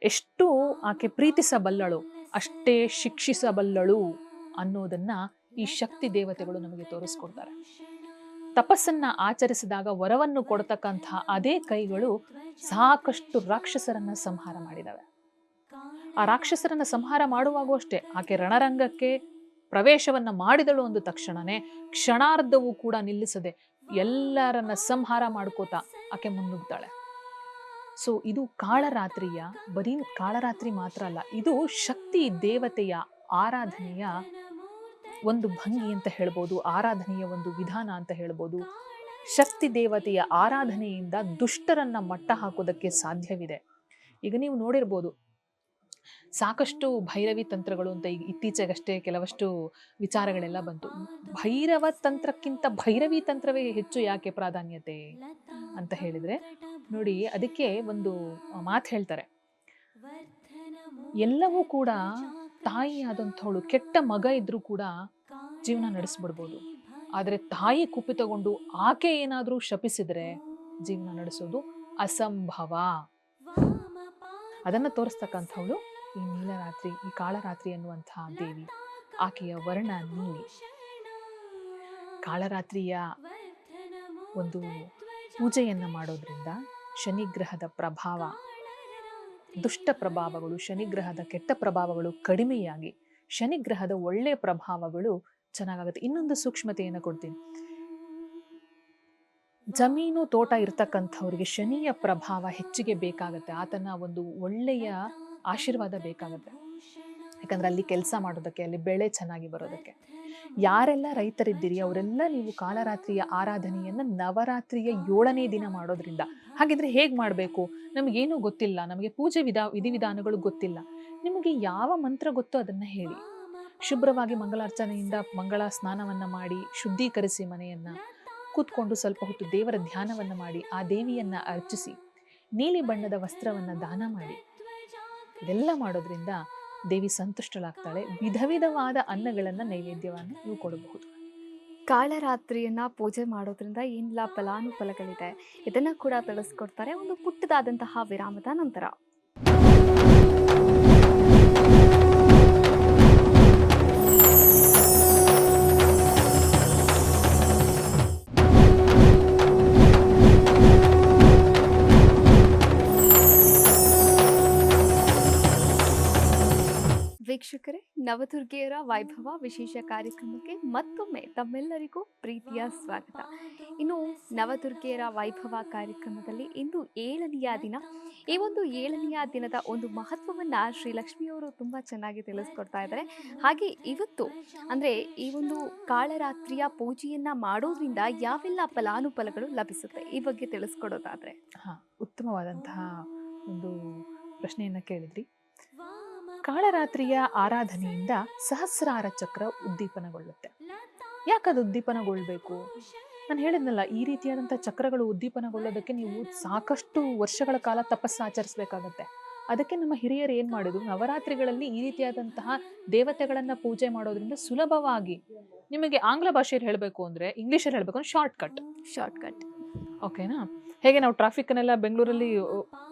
ಎಷ್ಟು ಆಕೆ ಪ್ರೀತಿಸಬಲ್ಲಳು, ಅಷ್ಟೇ ಶಿಕ್ಷಿಸಬಲ್ಲಳು ಅನ್ನೋದನ್ನ ಈ ಶಕ್ತಿ ದೇವತೆಗಳು ನಮಗೆ ತೋರಿಸ್ಕೊಡ್ತಾರೆ. ತಪಸ್ಸನ್ನ ಆಚರಿಸಿದಾಗ ವರವನ್ನು ಕೊಡ್ತಕ್ಕಂತಹ ಅದೇ ಕೈಗಳು ಸಾಕಷ್ಟು ರಾಕ್ಷಸರನ್ನ ಸಂಹಾರ ಮಾಡಿದವೆ. ಆ ರಾಕ್ಷಸರನ್ನ ಸಂಹಾರ ಮಾಡುವಾಗೂ ಅಷ್ಟೇ ಆಕೆ ರಣರಂಗಕ್ಕೆ ಪ್ರವೇಶವನ್ನ ಮಾಡಿದಳು ಅಂದ ತಕ್ಷಣನೇ ಕ್ಷಣಾರ್ಧವೂ ಕೂಡ ನಿಲ್ಲಿಸದೆ ಎಲ್ಲರನ್ನ ಸಂಹಾರ ಮಾಡ್ಕೋತಾ ಆಕೆ ಮುನ್ನುಗ್ತಾಳೆ. ಸೊ ಇದು ಕಾಳರಾತ್ರಿಯ, ಬರೀ ಕಾಳರಾತ್ರಿ ಮಾತ್ರ ಅಲ್ಲ, ಇದು ಶಕ್ತಿ ದೇವತೆಯ ಆರಾಧನೆಯ ಒಂದು ಭಂಗಿ ಅಂತ ಹೇಳ್ಬೋದು, ಆರಾಧನೆಯ ಒಂದು ವಿಧಾನ ಅಂತ ಹೇಳ್ಬೋದು. ಶಕ್ತಿ ದೇವತೆಯ ಆರಾಧನೆಯಿಂದ ದುಷ್ಟರನ್ನ ಮಟ್ಟ ಹಾಕೋದಕ್ಕೆ ಸಾಧ್ಯವಿದೆ. ಈಗ ನೀವು ನೋಡಿರ್ಬೋದು, ಸಾಕಷ್ಟು ಭೈರವಿ ತಂತ್ರಗಳು ಅಂತ ಈಗ ಇತ್ತೀಚೆಗಷ್ಟೇ ಕೆಲವಷ್ಟು ವಿಚಾರಗಳೆಲ್ಲ ಬಂತು. ಭೈರವ ತಂತ್ರಕ್ಕಿಂತ ಭೈರವಿ ತಂತ್ರವೇ ಹೆಚ್ಚು ಯಾಕೆ ಪ್ರಾಧಾನ್ಯತೆ ಅಂತ ಹೇಳಿದ್ರೆ, ನೋಡಿ ಅದಕ್ಕೆ ಒಂದು ಮಾತು ಹೇಳ್ತಾರೆ, ಎಲ್ಲವೂ ಕೂಡ ತಾಯಿ ಆದಂಥವಳು ಕೆಟ್ಟ ಮಗ ಇದ್ರೂ ಕೂಡ ಜೀವನ ನಡೆಸ್ಬಿಡ್ಬೋದು. ಆದ್ರೆ ತಾಯಿ ಕುಪಿತಗೊಂಡು ಆಕೆ ಏನಾದ್ರೂ ಶಪಿಸಿದ್ರೆ ಜೀವನ ನಡೆಸೋದು ಅಸಂಭವ. ಅದನ್ನ ತೋರಿಸ್ತಕ್ಕಂಥವಳು ಈ ನೀಲರಾತ್ರಿ, ಈ ಕಾಳರಾತ್ರಿ ಅನ್ನುವಂತಹ ದೇವಿ. ಆಕೆಯ ವರ್ಣ ನೀಲಿ. ಕಾಳರಾತ್ರಿಯ ಒಂದು ಪೂಜೆಯನ್ನ ಮಾಡೋದ್ರಿಂದ ಶನಿಗ್ರಹದ ಪ್ರಭಾವ, ದುಷ್ಟ ಪ್ರಭಾವಗಳು, ಶನಿಗ್ರಹದ ಕೆಟ್ಟ ಪ್ರಭಾವಗಳು ಕಡಿಮೆಯಾಗಿ ಶನಿಗ್ರಹದ ಒಳ್ಳೆಯ ಪ್ರಭಾವಗಳು ಚೆನ್ನಾಗಾಗುತ್ತೆ. ಇನ್ನೊಂದು ಸೂಕ್ಷ್ಮತೆಯನ್ನು ಕೊಡ್ತೀನಿ. ಜಮೀನು ತೋಟ ಇರ್ತಕ್ಕಂಥವ್ರಿಗೆ ಶನಿಯ ಪ್ರಭಾವ ಹೆಚ್ಚಿಗೆ ಬೇಕಾಗತ್ತೆ. ಆತನ ಒಂದು ಒಳ್ಳೆಯ ಆಶೀರ್ವಾದ ಬೇಕಾಗತ್ತೆ. ಯಾಕಂದ್ರೆ ಅಲ್ಲಿ ಕೆಲಸ ಮಾಡೋದಕ್ಕೆ, ಅಲ್ಲಿ ಬೆಳೆ ಚೆನ್ನಾಗಿ ಬರೋದಕ್ಕೆ. ಯಾರೆಲ್ಲ ರೈತರಿದ್ದೀರಿ ಅವರೆಲ್ಲ ನೀವು ಕಾಳರಾತ್ರಿಯ ಆರಾಧನೆಯನ್ನ ನವರಾತ್ರಿಯ 7ನೇ ದಿನ ಮಾಡೋದ್ರಿಂದ. ಹಾಗಿದ್ರೆ ಹೇಗ್ ಮಾಡಬೇಕು? ನಮಗೇನು ಗೊತ್ತಿಲ್ಲ, ನಮಗೆ ಪೂಜೆ ವಿಧಿವಿಧಾನಗಳು ಗೊತ್ತಿಲ್ಲ. ನಿಮಗೆ ಯಾವ ಮಂತ್ರ ಗೊತ್ತೋ ಅದನ್ನ ಹೇಳಿ. ಶುಭ್ರವಾಗಿ ಮಂಗಳಾರ್ಚನೆಯಿಂದ ಮಂಗಳ ಸ್ನಾನವನ್ನ ಮಾಡಿ ಶುದ್ಧೀಕರಿಸಿ ಮನೆಯನ್ನ ಕೂತ್ಕೊಂಡು ಸ್ವಲ್ಪ ಹೊತ್ತು ದೇವರ ಧ್ಯಾನವನ್ನ ಮಾಡಿ ಆ ದೇವಿಯನ್ನ ಅರ್ಚಿಸಿ ನೀಲಿ ಬಣ್ಣದ ವಸ್ತ್ರವನ್ನ ದಾನ ಮಾಡಿ. ಇದೆಲ್ಲ ಮಾಡೋದ್ರಿಂದ ದೇವಿ ಸಂತುಷ್ಟಳಾಗ್ತಾಳೆ. ವಿಧ ವಿಧವಾದ ಅನ್ನಗಳನ್ನ ನೈವೇದ್ಯವನ್ನ ನೀವು ಕೊಡಬಹುದು. ಕಾಳರಾತ್ರಿಯನ್ನ ಪೂಜೆ ಮಾಡೋದ್ರಿಂದ ಏನೆಲ್ಲ ಫಲಾನುಫಲಗಳಿದೆ ಇದನ್ನ ಕೂಡ ತಿಳಿಸ್ಕೊಡ್ತಾರೆ ಒಂದು ಪುಟ್ಟದಾದಂತಹ ವಿರಾಮದ ನಂತರ. ವೀಕ್ಷಕರೇ, ನವದುರ್ಗೆಯರ ವೈಭವ ವಿಶೇಷ ಕಾರ್ಯಕ್ರಮಕ್ಕೆ ಮತ್ತೊಮ್ಮೆ ತಮ್ಮೆಲ್ಲರಿಗೂ ಪ್ರೀತಿಯ ಸ್ವಾಗತ. ಇನ್ನು ನವದುರ್ಗೆಯರ ವೈಭವ ಕಾರ್ಯಕ್ರಮದಲ್ಲಿ ಇಂದು 7ನೆಯ ದಿನ. ಈ ಒಂದು 7ನೆಯ ದಿನದ ಒಂದು ಮಹತ್ವವನ್ನು ಶ್ರೀ ಲಕ್ಷ್ಮಿಯವರು ತುಂಬ ಚೆನ್ನಾಗಿ ತಿಳಿಸ್ಕೊಡ್ತಾ ಇದ್ದಾರೆ. ಹಾಗೆ ಇವತ್ತು ಅಂದರೆ ಈ ಒಂದು ಕಾಳರಾತ್ರಿಯ ಪೂಜೆಯನ್ನು ಮಾಡೋದ್ರಿಂದ ಯಾವೆಲ್ಲ ಫಲಾನುಫಲಗಳು ಲಭಿಸುತ್ತೆ ಈ ಬಗ್ಗೆ ತಿಳಿಸ್ಕೊಡೋದಾದ್ರೆ. ಉತ್ತಮವಾದಂತಹ ಒಂದು ಪ್ರಶ್ನೆಯನ್ನು ಕೇಳಿದ್ರಿ. ಕಾಳರಾತ್ರಿಯ ಆರಾಧನೆಯಿಂದ ಸಹಸ್ರಾರ ಚಕ್ರ ಉದ್ದೀಪನಗೊಳ್ಳುತ್ತೆ. ಯಾಕದು ಉದ್ದೀಪನಗೊಳ್ಬೇಕು? ನಾನು ಹೇಳಿದ್ನಲ್ಲ, ಈ ರೀತಿಯಾದಂಥ ಚಕ್ರಗಳು ಉದ್ದೀಪನಗೊಳ್ಳೋದಕ್ಕೆ ನೀವು ಸಾಕಷ್ಟು ವರ್ಷಗಳ ಕಾಲ ತಪಸ್ಸು ಆಚರಿಸಬೇಕಾಗತ್ತೆ. ಅದಕ್ಕೆ ನಮ್ಮ ಹಿರಿಯರು ಏನು ಮಾಡಿದ್ರು, ನವರಾತ್ರಿಗಳಲ್ಲಿ ಈ ರೀತಿಯಾದಂತಹ ದೇವತೆಗಳನ್ನ ಪೂಜೆ ಮಾಡೋದ್ರಿಂದ ಸುಲಭವಾಗಿ, ನಿಮಗೆ ಆಂಗ್ಲ ಭಾಷೆಯಲ್ಲಿ ಹೇಳಬೇಕು ಅಂದರೆ, ಇಂಗ್ಲೀಷಲ್ಲಿ ಹೇಳಬೇಕು ಅಂದ್ರೆ ಶಾರ್ಟ್ಕಟ್. ಓಕೆನಾ? ಹೇಗೆ ನಾವು ಟ್ರಾಫಿಕ್ನೆಲ್ಲ ಬೆಂಗಳೂರಲ್ಲಿ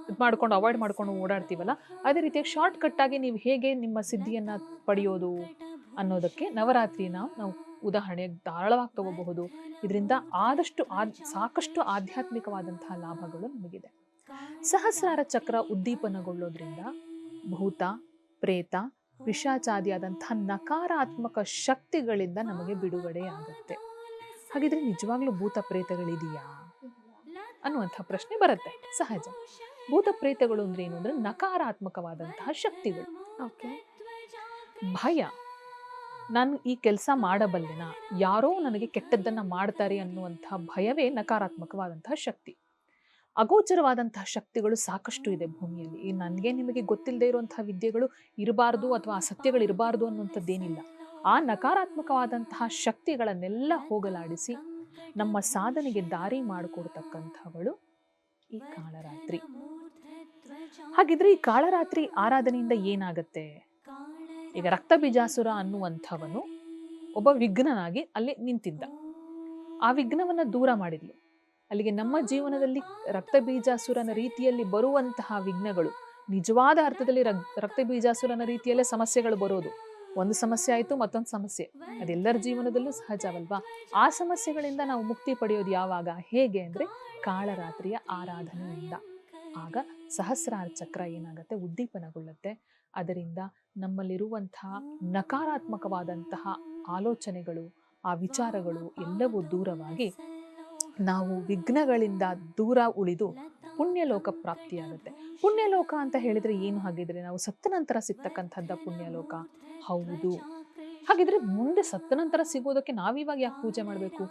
ಇದು ಮಾಡ್ಕೊಂಡು ಅವಾಯ್ಡ್ ಮಾಡ್ಕೊಂಡು ಓಡಾಡ್ತೀವಲ್ಲ, ಅದೇ ರೀತಿಯಾಗಿ ಶಾರ್ಟ್ ಕಟ್ ಆಗಿ ನೀವು ಹೇಗೆ ನಿಮ್ಮ ಸಿದ್ಧಿಯನ್ನ ಪಡೆಯೋದು ಅನ್ನೋದಕ್ಕೆ ನವರಾತ್ರಿನ ನಾವು ಉದಾಹರಣೆಗೆ ಧಾರಾಳವಾಗಿ ತಗೋಬಹುದು. ಇದರಿಂದ ಸಾಕಷ್ಟು ಆಧ್ಯಾತ್ಮಿಕವಾದಂತಹ ಲಾಭಗಳು ನಮಗಿದೆ. ಸಹಸ್ರಾರ ಚಕ್ರ ಉದ್ದೀಪನಗೊಳ್ಳೋದ್ರಿಂದ ಭೂತ, ಪ್ರೇತ, ಪಿಶಾಚಾದಿಯಾದಂತಹ ನಕಾರಾತ್ಮಕ ಶಕ್ತಿಗಳಿಂದ ನಮಗೆ ಬಿಡುಗಡೆ ಆಗುತ್ತೆ. ಹಾಗಿದ್ರೆ ನಿಜವಾಗ್ಲೂ ಭೂತ ಪ್ರೇತಗಳಿದೆಯಾ ಅನ್ನುವಂಥ ಪ್ರಶ್ನೆ ಬರುತ್ತೆ. ಸಹಜ. ಭೂತ ಪ್ರೇತಗಳು ಅಂದ್ರೆ ಏನು ಅಂದ್ರೆ ನಕಾರಾತ್ಮಕವಾದಂತಹ ಶಕ್ತಿಗಳು. ಓಕೆ. ಭಯ, ನಾನು ಈ ಕೆಲಸ ಮಾಡಬಲ್ಲೆನಾ, ಯಾರೋ ನನಗೆ ಕೆಟ್ಟದ್ದನ್ನ ಮಾಡ್ತಾರೆ ಅನ್ನುವಂತಹ ಭಯವೇ ನಕಾರಾತ್ಮಕವಾದಂತಹ ಶಕ್ತಿ. ಅಗೋಚರವಾದಂತಹ ಶಕ್ತಿಗಳು ಸಾಕಷ್ಟು ಇದೆ ಭೂಮಿಯಲ್ಲಿ. ಈ ನನಗೆ ನಿಮಗೆ ಗೊತ್ತಿಲ್ಲದೆ ಇರುವಂತಹ ವಿದ್ಯೆಗಳು ಇರಬಾರ್ದು ಅಥವಾ ಅಸತ್ಯಗಳು ಇರಬಾರ್ದು ಅನ್ನುವಂಥದ್ದೇನಿಲ್ಲ. ಆ ನಕಾರಾತ್ಮಕವಾದಂತಹ ಶಕ್ತಿಗಳನ್ನೆಲ್ಲ ಹೋಗಲಾಡಿಸಿ ನಮ್ಮ ಸಾಧನೆಗೆ ದಾರಿ ಮಾಡಿಕೊಡ್ತಕ್ಕಂಥವಳು ಈ ಕಾಳರಾತ್ರಿ. ಹಾಗಿದ್ರೆ ಈ ಕಾಳರಾತ್ರಿ ಆರಾಧನೆಯಿಂದ ಏನಾಗತ್ತೆ? ಈಗ ರಕ್ತಬೀಜಾಸುರ ಅನ್ನುವಂಥವನು ಒಬ್ಬ ವಿಘ್ನನಾಗಿ ಅಲ್ಲಿ ನಿಂತಿದ್ದ. ಆ ವಿಘ್ನವನ್ನ ದೂರ ಮಾಡಿದ್ಲು. ಅಲ್ಲಿಗೆ ನಮ್ಮ ಜೀವನದಲ್ಲಿ ರಕ್ತಬೀಜಾಸುರನ ರೀತಿಯಲ್ಲಿ ಬರುವಂತಹ ವಿಘ್ನಗಳು, ನಿಜವಾದ ಅರ್ಥದಲ್ಲಿ ರಕ್ತಬೀಜಾಸುರನ ರೀತಿಯಲ್ಲೇ ಸಮಸ್ಯೆಗಳು ಬರೋದು. ಒಂದು ಸಮಸ್ಯೆ ಆಯಿತು, ಮತ್ತೊಂದು ಸಮಸ್ಯೆ, ಅದೆಲ್ಲರ ಜೀವನದಲ್ಲೂ ಸಹಜವಲ್ವಾ? ಆ ಸಮಸ್ಯೆಗಳಿಂದ ನಾವು ಮುಕ್ತಿ ಪಡೆಯೋದು ಯಾವಾಗ, ಹೇಗೆ ಅಂದರೆ ಕಾಳರಾತ್ರಿಯ ಆರಾಧನೆಯಿಂದ. ಆಗ ಸಹಸ್ರಾರ ಚಕ್ರ ಏನಾಗುತ್ತೆ, ಉದ್ದೀಪನಗೊಳ್ಳುತ್ತೆ. ಅದರಿಂದ ನಮ್ಮಲ್ಲಿರುವಂತಹ ನಕಾರಾತ್ಮಕವಾದಂತಹ ಆಲೋಚನೆಗಳು, ಆ ವಿಚಾರಗಳು ಎಲ್ಲವೂ ದೂರವಾಗಿ ನಾವು ವಿಘ್ನಗಳಿಂದ ದೂರ ಉಳಿದು ಪುಣ್ಯಲೋಕ ಪ್ರಾಪ್ತಿಯಾಗುತ್ತೆ. ಪುಣ್ಯಲೋಕ ಅಂತ ಹೇಳಿದ್ರೆ ಏನು? ಹಾಗಿದ್ರೆ ನಾವು ಸತ್ತ ನಂತರ ಸಿಗ್ತಕ್ಕಂಥದ್ದ ಪುಣ್ಯಲೋಕ? ಹೌದು. ಹಾಗಿದ್ರೆ ಮುಂದೆ ಸತ್ತ ನಂತರ ಸಿಗೋದಕ್ಕೆ ನಾವಿವಾಗ ಯಾಕೆ ಪೂಜೆ ಮಾಡಬೇಕು?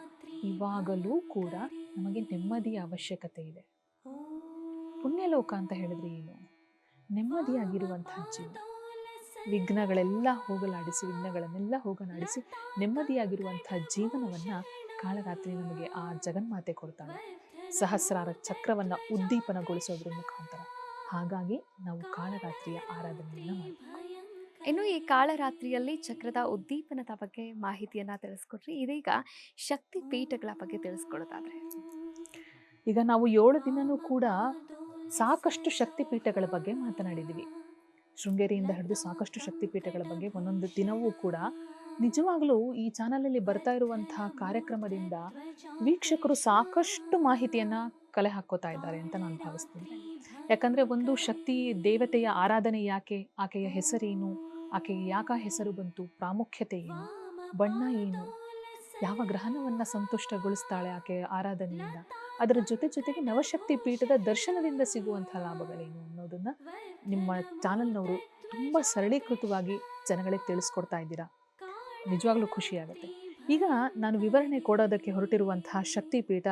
ಇವಾಗಲೂ ಕೂಡ ನಮಗೆ ನೆಮ್ಮದಿಯ ಅವಶ್ಯಕತೆ ಇದೆ. ಪುಣ್ಯಲೋಕ ಅಂತ ಹೇಳಿದ್ರೆ ಏನು? ನೆಮ್ಮದಿಯಾಗಿರುವಂತಹ ಜೀವನ, ವಿಘ್ನಗಳೆಲ್ಲ ವಿಘ್ನಗಳನ್ನೆಲ್ಲ ಹೋಗಲಾಡಿಸಿ ನೆಮ್ಮದಿಯಾಗಿರುವಂತಹ ಜೀವನವನ್ನ ಕಾಳರಾತ್ರಿ ನಮಗೆ ಆ ಜಗನ್ಮಾತೆ ಕೊಡ್ತಾಳೆ, ಸಹಸ್ರಾರ ಚಕ್ರವನ್ನ ಉದ್ದೀಪನಗೊಳಿಸೋದ್ರ ಮುಖಾಂತರ. ಹಾಗಾಗಿ ನಾವು ಕಾಳರಾತ್ರಿಯ ಆರಾಧನೆಯನ್ನ ಮಾಡಬೇಕು. ಇನ್ನು ಈ ಕಾಳರಾತ್ರಿಯಲ್ಲಿ ಚಕ್ರದ ಉದ್ದೀಪನದ ಬಗ್ಗೆ ಮಾಹಿತಿಯನ್ನ ತಿಳಿಸ್ಕೊಟ್ರಿ. ಇದೀಗ ಶಕ್ತಿ ಪೀಠಗಳ ಬಗ್ಗೆ ತಿಳಿಸ್ಕೊಡೋದಾದ್ರೆ? ಈಗ ನಾವು 7 ದಿನನೂ ಕೂಡ ಸಾಕಷ್ಟು ಶಕ್ತಿ ಪೀಠಗಳ ಬಗ್ಗೆ ಮಾತನಾಡಿದ್ದೀವಿ. ಶೃಂಗೇರಿಯಿಂದ ಹಿಡಿದು ಸಾಕಷ್ಟು ಶಕ್ತಿ ಪೀಠಗಳ ಬಗ್ಗೆ ಒಂದೊಂದು ದಿನವೂ ಕೂಡ ನಿಜವಾಗ್ಲೂ ಈ ಚಾನಲಲ್ಲಿ ಬರ್ತಾ ಇರುವಂತಹ ಕಾರ್ಯಕ್ರಮದಿಂದ ವೀಕ್ಷಕರು ಸಾಕಷ್ಟು ಮಾಹಿತಿಯನ್ನ ಕಲೆ ಹಾಕೋತಾ ಇದ್ದಾರೆ ಅಂತ ನಾನು ಭಾವಿಸ್ತೀನಿ. ಯಾಕಂದ್ರೆ ಒಂದು ಶಕ್ತಿ ದೇವತೆಯ ಆರಾಧನೆ ಯಾಕೆ, ಆಕೆಯ ಹೆಸರೇನು, ಆಕೆಗೆ ಯಾಕ ಹೆಸರು ಬಂತು, ಪ್ರಾಮುಖ್ಯತೆ ಏನು, ಬಣ್ಣ ಏನು, ಯಾವ ಗ್ರಹಣವನ್ನ ಸಂತುಷ್ಟಗೊಳಿಸ್ತಾಳೆ ಆಕೆಯ ಆರಾಧನೆಯಿಂದ, ಅದರ ಜೊತೆಗೆ ನವಶಕ್ತಿ ಪೀಠದ ದರ್ಶನದಿಂದ ಸಿಗುವಂತಹ ಲಾಭಗಳೇನು ಅನ್ನೋದನ್ನ ನಿಮ್ಮ ಚಾನಲ್ನವರು ತುಂಬಾ ಸರಳೀಕೃತವಾಗಿ ಜನಗಳಿಗೆ ತಿಳಿಸ್ಕೊಡ್ತಾ ಇದ್ದೀರಾ. ನಿಜವಾಗ್ಲೂ ಖುಷಿಯಾಗುತ್ತೆ. ಈಗ ನಾನು ವಿವರಣೆ ಕೊಡೋದಕ್ಕೆ ಹೊರಟಿರುವಂತಹ ಶಕ್ತಿ ಪೀಠ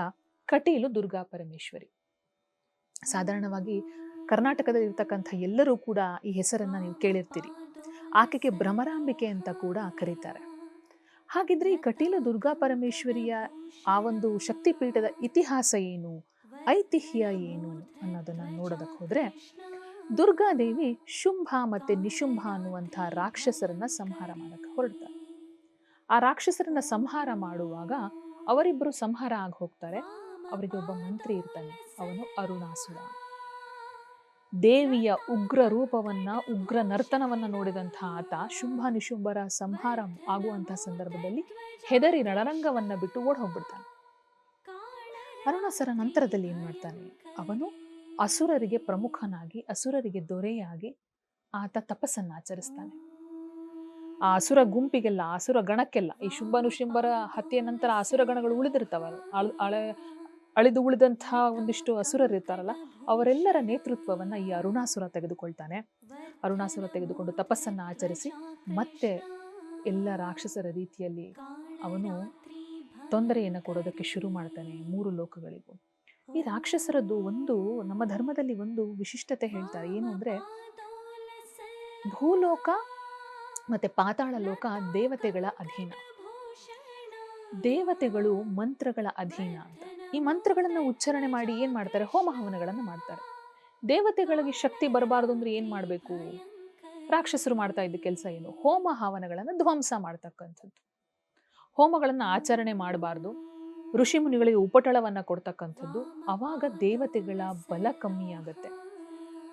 ಕಟೀಲು ದುರ್ಗಾ ಪರಮೇಶ್ವರಿ. ಸಾಧಾರಣವಾಗಿ ಕರ್ನಾಟಕದಲ್ಲಿ ಇರ್ತಕ್ಕಂಥ ಎಲ್ಲರೂ ಕೂಡ ಈ ಹೆಸರನ್ನ ನೀವು ಕೇಳಿರ್ತೀರಿ. ಆಕೆಗೆ ಭ್ರಮರಾಂಬಿಕೆ ಅಂತ ಕೂಡ ಕರೀತಾರೆ. ಹಾಗಿದ್ರೆ ಈ ಕಟೀಲು ದುರ್ಗಾ ಪರಮೇಶ್ವರಿಯ ಆ ಒಂದು ಶಕ್ತಿ ಪೀಠದ ಇತಿಹಾಸ ಏನು, ಐತಿಹ್ಯ ಏನು ಅನ್ನೋದನ್ನ ನೋಡೋದಕ್ಕೆ ಹೋದ್ರೆ, ದುರ್ಗಾದೇವಿ ಶುಂಭ ಮತ್ತೆ ನಿಶುಂಭ ಅನ್ನುವಂತಹ ರಾಕ್ಷಸರನ್ನ ಸಂಹಾರ ಮಾಡಕ್ಕೆ ಹೊರಡ್ತಾರೆ. ಆ ರಾಕ್ಷಸರನ್ನ ಸಂಹಾರ ಮಾಡುವಾಗ ಅವರಿಬ್ಬರು ಸಂಹಾರ ಆಗಿ ಹೋಗ್ತಾರೆ. ಅವರಿಗೆ ಒಬ್ಬ ಮಂತ್ರಿ ಇರ್ತಾನೆ, ಅವನು ಅರುಣಾಸುರ. ದೇವಿಯ ಉಗ್ರ ರೂಪವನ್ನ, ಉಗ್ರ ನರ್ತನವನ್ನ ನೋಡಿದಂತಹ ಆತ ಶುಂಭ ನಿಶುಂಭರ ಸಂಹಾರ ಆಗುವಂತಹ ಸಂದರ್ಭದಲ್ಲಿ ಹೆದರಿ ರಣರಂಗವನ್ನ ಬಿಟ್ಟು ಓಡ್ ಹೋಗ್ಬಿಡ್ತಾನೆ. ಅರುಣಾಸುರ ನಂತರದಲ್ಲಿ ಏನ್ ಮಾಡ್ತಾನೆ, ಅವನು ಅಸುರರಿಗೆ ಪ್ರಮುಖನಾಗಿ, ಅಸುರರಿಗೆ ದೊರೆಯಾಗಿ ಆತ ತಪಸ್ಸನ್ನ ಆಚರಿಸ್ತಾನೆ. ಆ ಅಸುರ ಗುಂಪಿಗೆಲ್ಲ, ಅಸುರ ಗಣಕ್ಕೆಲ್ಲ, ಈ ಶುಂಭ ನಿಶುಂಭರ ಹತ್ಯೆ ನಂತರ ಅಸುರ ಗಣಗಳು ಉಳಿದಿರ್ತಾವಲ್ಲ, ಅಳಿದು ಉಳಿದಂತಹ ಒಂದಿಷ್ಟು ಅಸುರರಿರ್ತಾರಲ್ಲ, ಅವರೆಲ್ಲರ ನೇತೃತ್ವವನ್ನ ಈ ಅರುಣಾಸುರ ತೆಗೆದುಕೊಳ್ತಾನೆ. ಅರುಣಾಸುರ ತೆಗೆದುಕೊಂಡು ತಪಸ್ಸನ್ನ ಆಚರಿಸಿ ಮತ್ತೆ ಎಲ್ಲ ರಾಕ್ಷಸರ ರೀತಿಯಲ್ಲಿ ಅವನು ತೊಂದರೆಯನ್ನು ಕೊಡೋದಕ್ಕೆ ಶುರು ಮಾಡ್ತಾನೆ 3 ಲೋಕಗಳಿಗೂ. ಈ ರಾಕ್ಷಸರದ್ದು ಒಂದು, ನಮ್ಮ ಧರ್ಮದಲ್ಲಿ ಒಂದು ವಿಶಿಷ್ಟತೆ ಹೇಳ್ತಾರೆ. ಏನು ಅಂದ್ರೆ, ಭೂಲೋಕ ಮತ್ತೆ ಪಾತಾಳ ಲೋಕ ದೇವತೆಗಳ ಅಧೀನ, ದೇವತೆಗಳು ಮಂತ್ರಗಳ ಅಧೀನ ಅಂತ. ಈ ಮಂತ್ರಗಳನ್ನ ಉಚ್ಚಾರಣೆ ಮಾಡಿ ಏನ್ ಮಾಡ್ತಾರೆ, ಹೋಮ ಹವನಗಳನ್ನ ಮಾಡ್ತಾರೆ. ದೇವತೆಗಳಿಗೆ ಶಕ್ತಿ ಬರಬಾರದು ಅಂದ್ರೆ ಏನ್ ಮಾಡ್ಬೇಕು? ರಾಕ್ಷಸರು ಮಾಡ್ತಾ ಇದ್ದ ಕೆಲಸ ಏನು? ಹೋಮ ಹವನಗಳನ್ನ ಧ್ವಂಸ ಮಾಡ್ತಕ್ಕಂಥದ್ದು. ಹೋಮಗಳನ್ನ ಆಚರಣೆ ಮಾಡಬಾರ್ದು, ಋಷಿ ಮುನಿಗಳಿಗೆ ಉಪಟಳವನ್ನ ಕೊಡ್ತಕ್ಕಂಥದ್ದು. ಅವಾಗ ದೇವತೆಗಳ ಬಲ ಕಮ್ಮಿ ಆಗತ್ತೆ.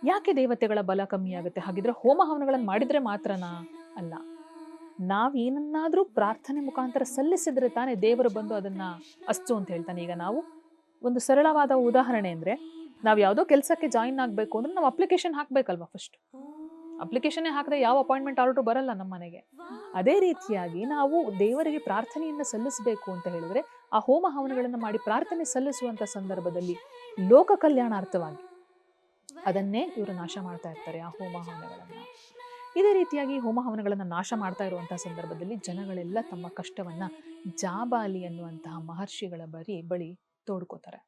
ಯಾಕೆ ದೇವತೆಗಳ ಬಲ ಕಮ್ಮಿ ಆಗುತ್ತೆ? ಹಾಗಿದ್ರೆ ಹೋಮ ಹವನಗಳನ್ನು ಮಾಡಿದ್ರೆ ಮಾತ್ರನಾ? ಅಲ್ಲ, ನಾವೇನನ್ನಾದ್ರೂ ಪ್ರಾರ್ಥನೆ ಮುಖಾಂತರ ಸಲ್ಲಿಸಿದ್ರೆ ತಾನೇ ದೇವರು ಬಂದು ಅದನ್ನ ಅಸ್ತು ಅಂತ ಹೇಳ್ತಾನೆ. ಈಗ ನಾವು ಒಂದು ಸರಳವಾದ ಉದಾಹರಣೆ ಅಂದ್ರೆ, ನಾವು ಯಾವುದೋ ಕೆಲಸಕ್ಕೆ ಜಾಯಿನ್ ಆಗ್ಬೇಕು ಅಂದ್ರೆ ನಾವು ಅಪ್ಲಿಕೇಶನ್ ಹಾಕ್ಬೇಕಲ್ವಾ? ಫಸ್ಟ್ ಅಪ್ಲಿಕೇಶನ್ ಹಾಕದೆ ಯಾವ ಅಪಾಯಿಂಟ್ಮೆಂಟ್ ಆರ್ಡರ್ ಬರಲ್ಲ ನಮ್ಮ ಮನೆಗೆ. ಅದೇ ರೀತಿಯಾಗಿ ನಾವು ದೇವರಿಗೆ ಪ್ರಾರ್ಥನೆಯನ್ನ ಸಲ್ಲಿಸಬೇಕು ಅಂತ ಹೇಳಿದ್ರೆ, ಆ ಹೋಮ ಹವನಗಳನ್ನ ಮಾಡಿ ಪ್ರಾರ್ಥನೆ ಸಲ್ಲಿಸುವಂತ ಸಂದರ್ಭದಲ್ಲಿ ಲೋಕ ಕಲ್ಯಾಣಾರ್ಥವಾಗಿ ಅದನ್ನೇ ಇವರು ನಾಶ ಮಾಡ್ತಾ ಇರ್ತಾರೆ, ಆ ಹೋಮ ಹವನಗಳನ್ನ. ಇದೇ ರೀತಿಯಾಗಿ ಹೋಮ ಹವನಗಳನ್ನ ನಾಶ ಮಾಡ್ತಾ ಇರುವಂತಹ ಸಂದರ್ಭದಲ್ಲಿ ಜನಗಳೆಲ್ಲ ತಮ್ಮ ಕಷ್ಟವನ್ನ ಜಾಬಾಲಿ ಅನ್ನುವಂತಹ ಮಹರ್ಷಿಗಳ ಬಳಿ ತೋಡ್ಕೋತಾರೆ.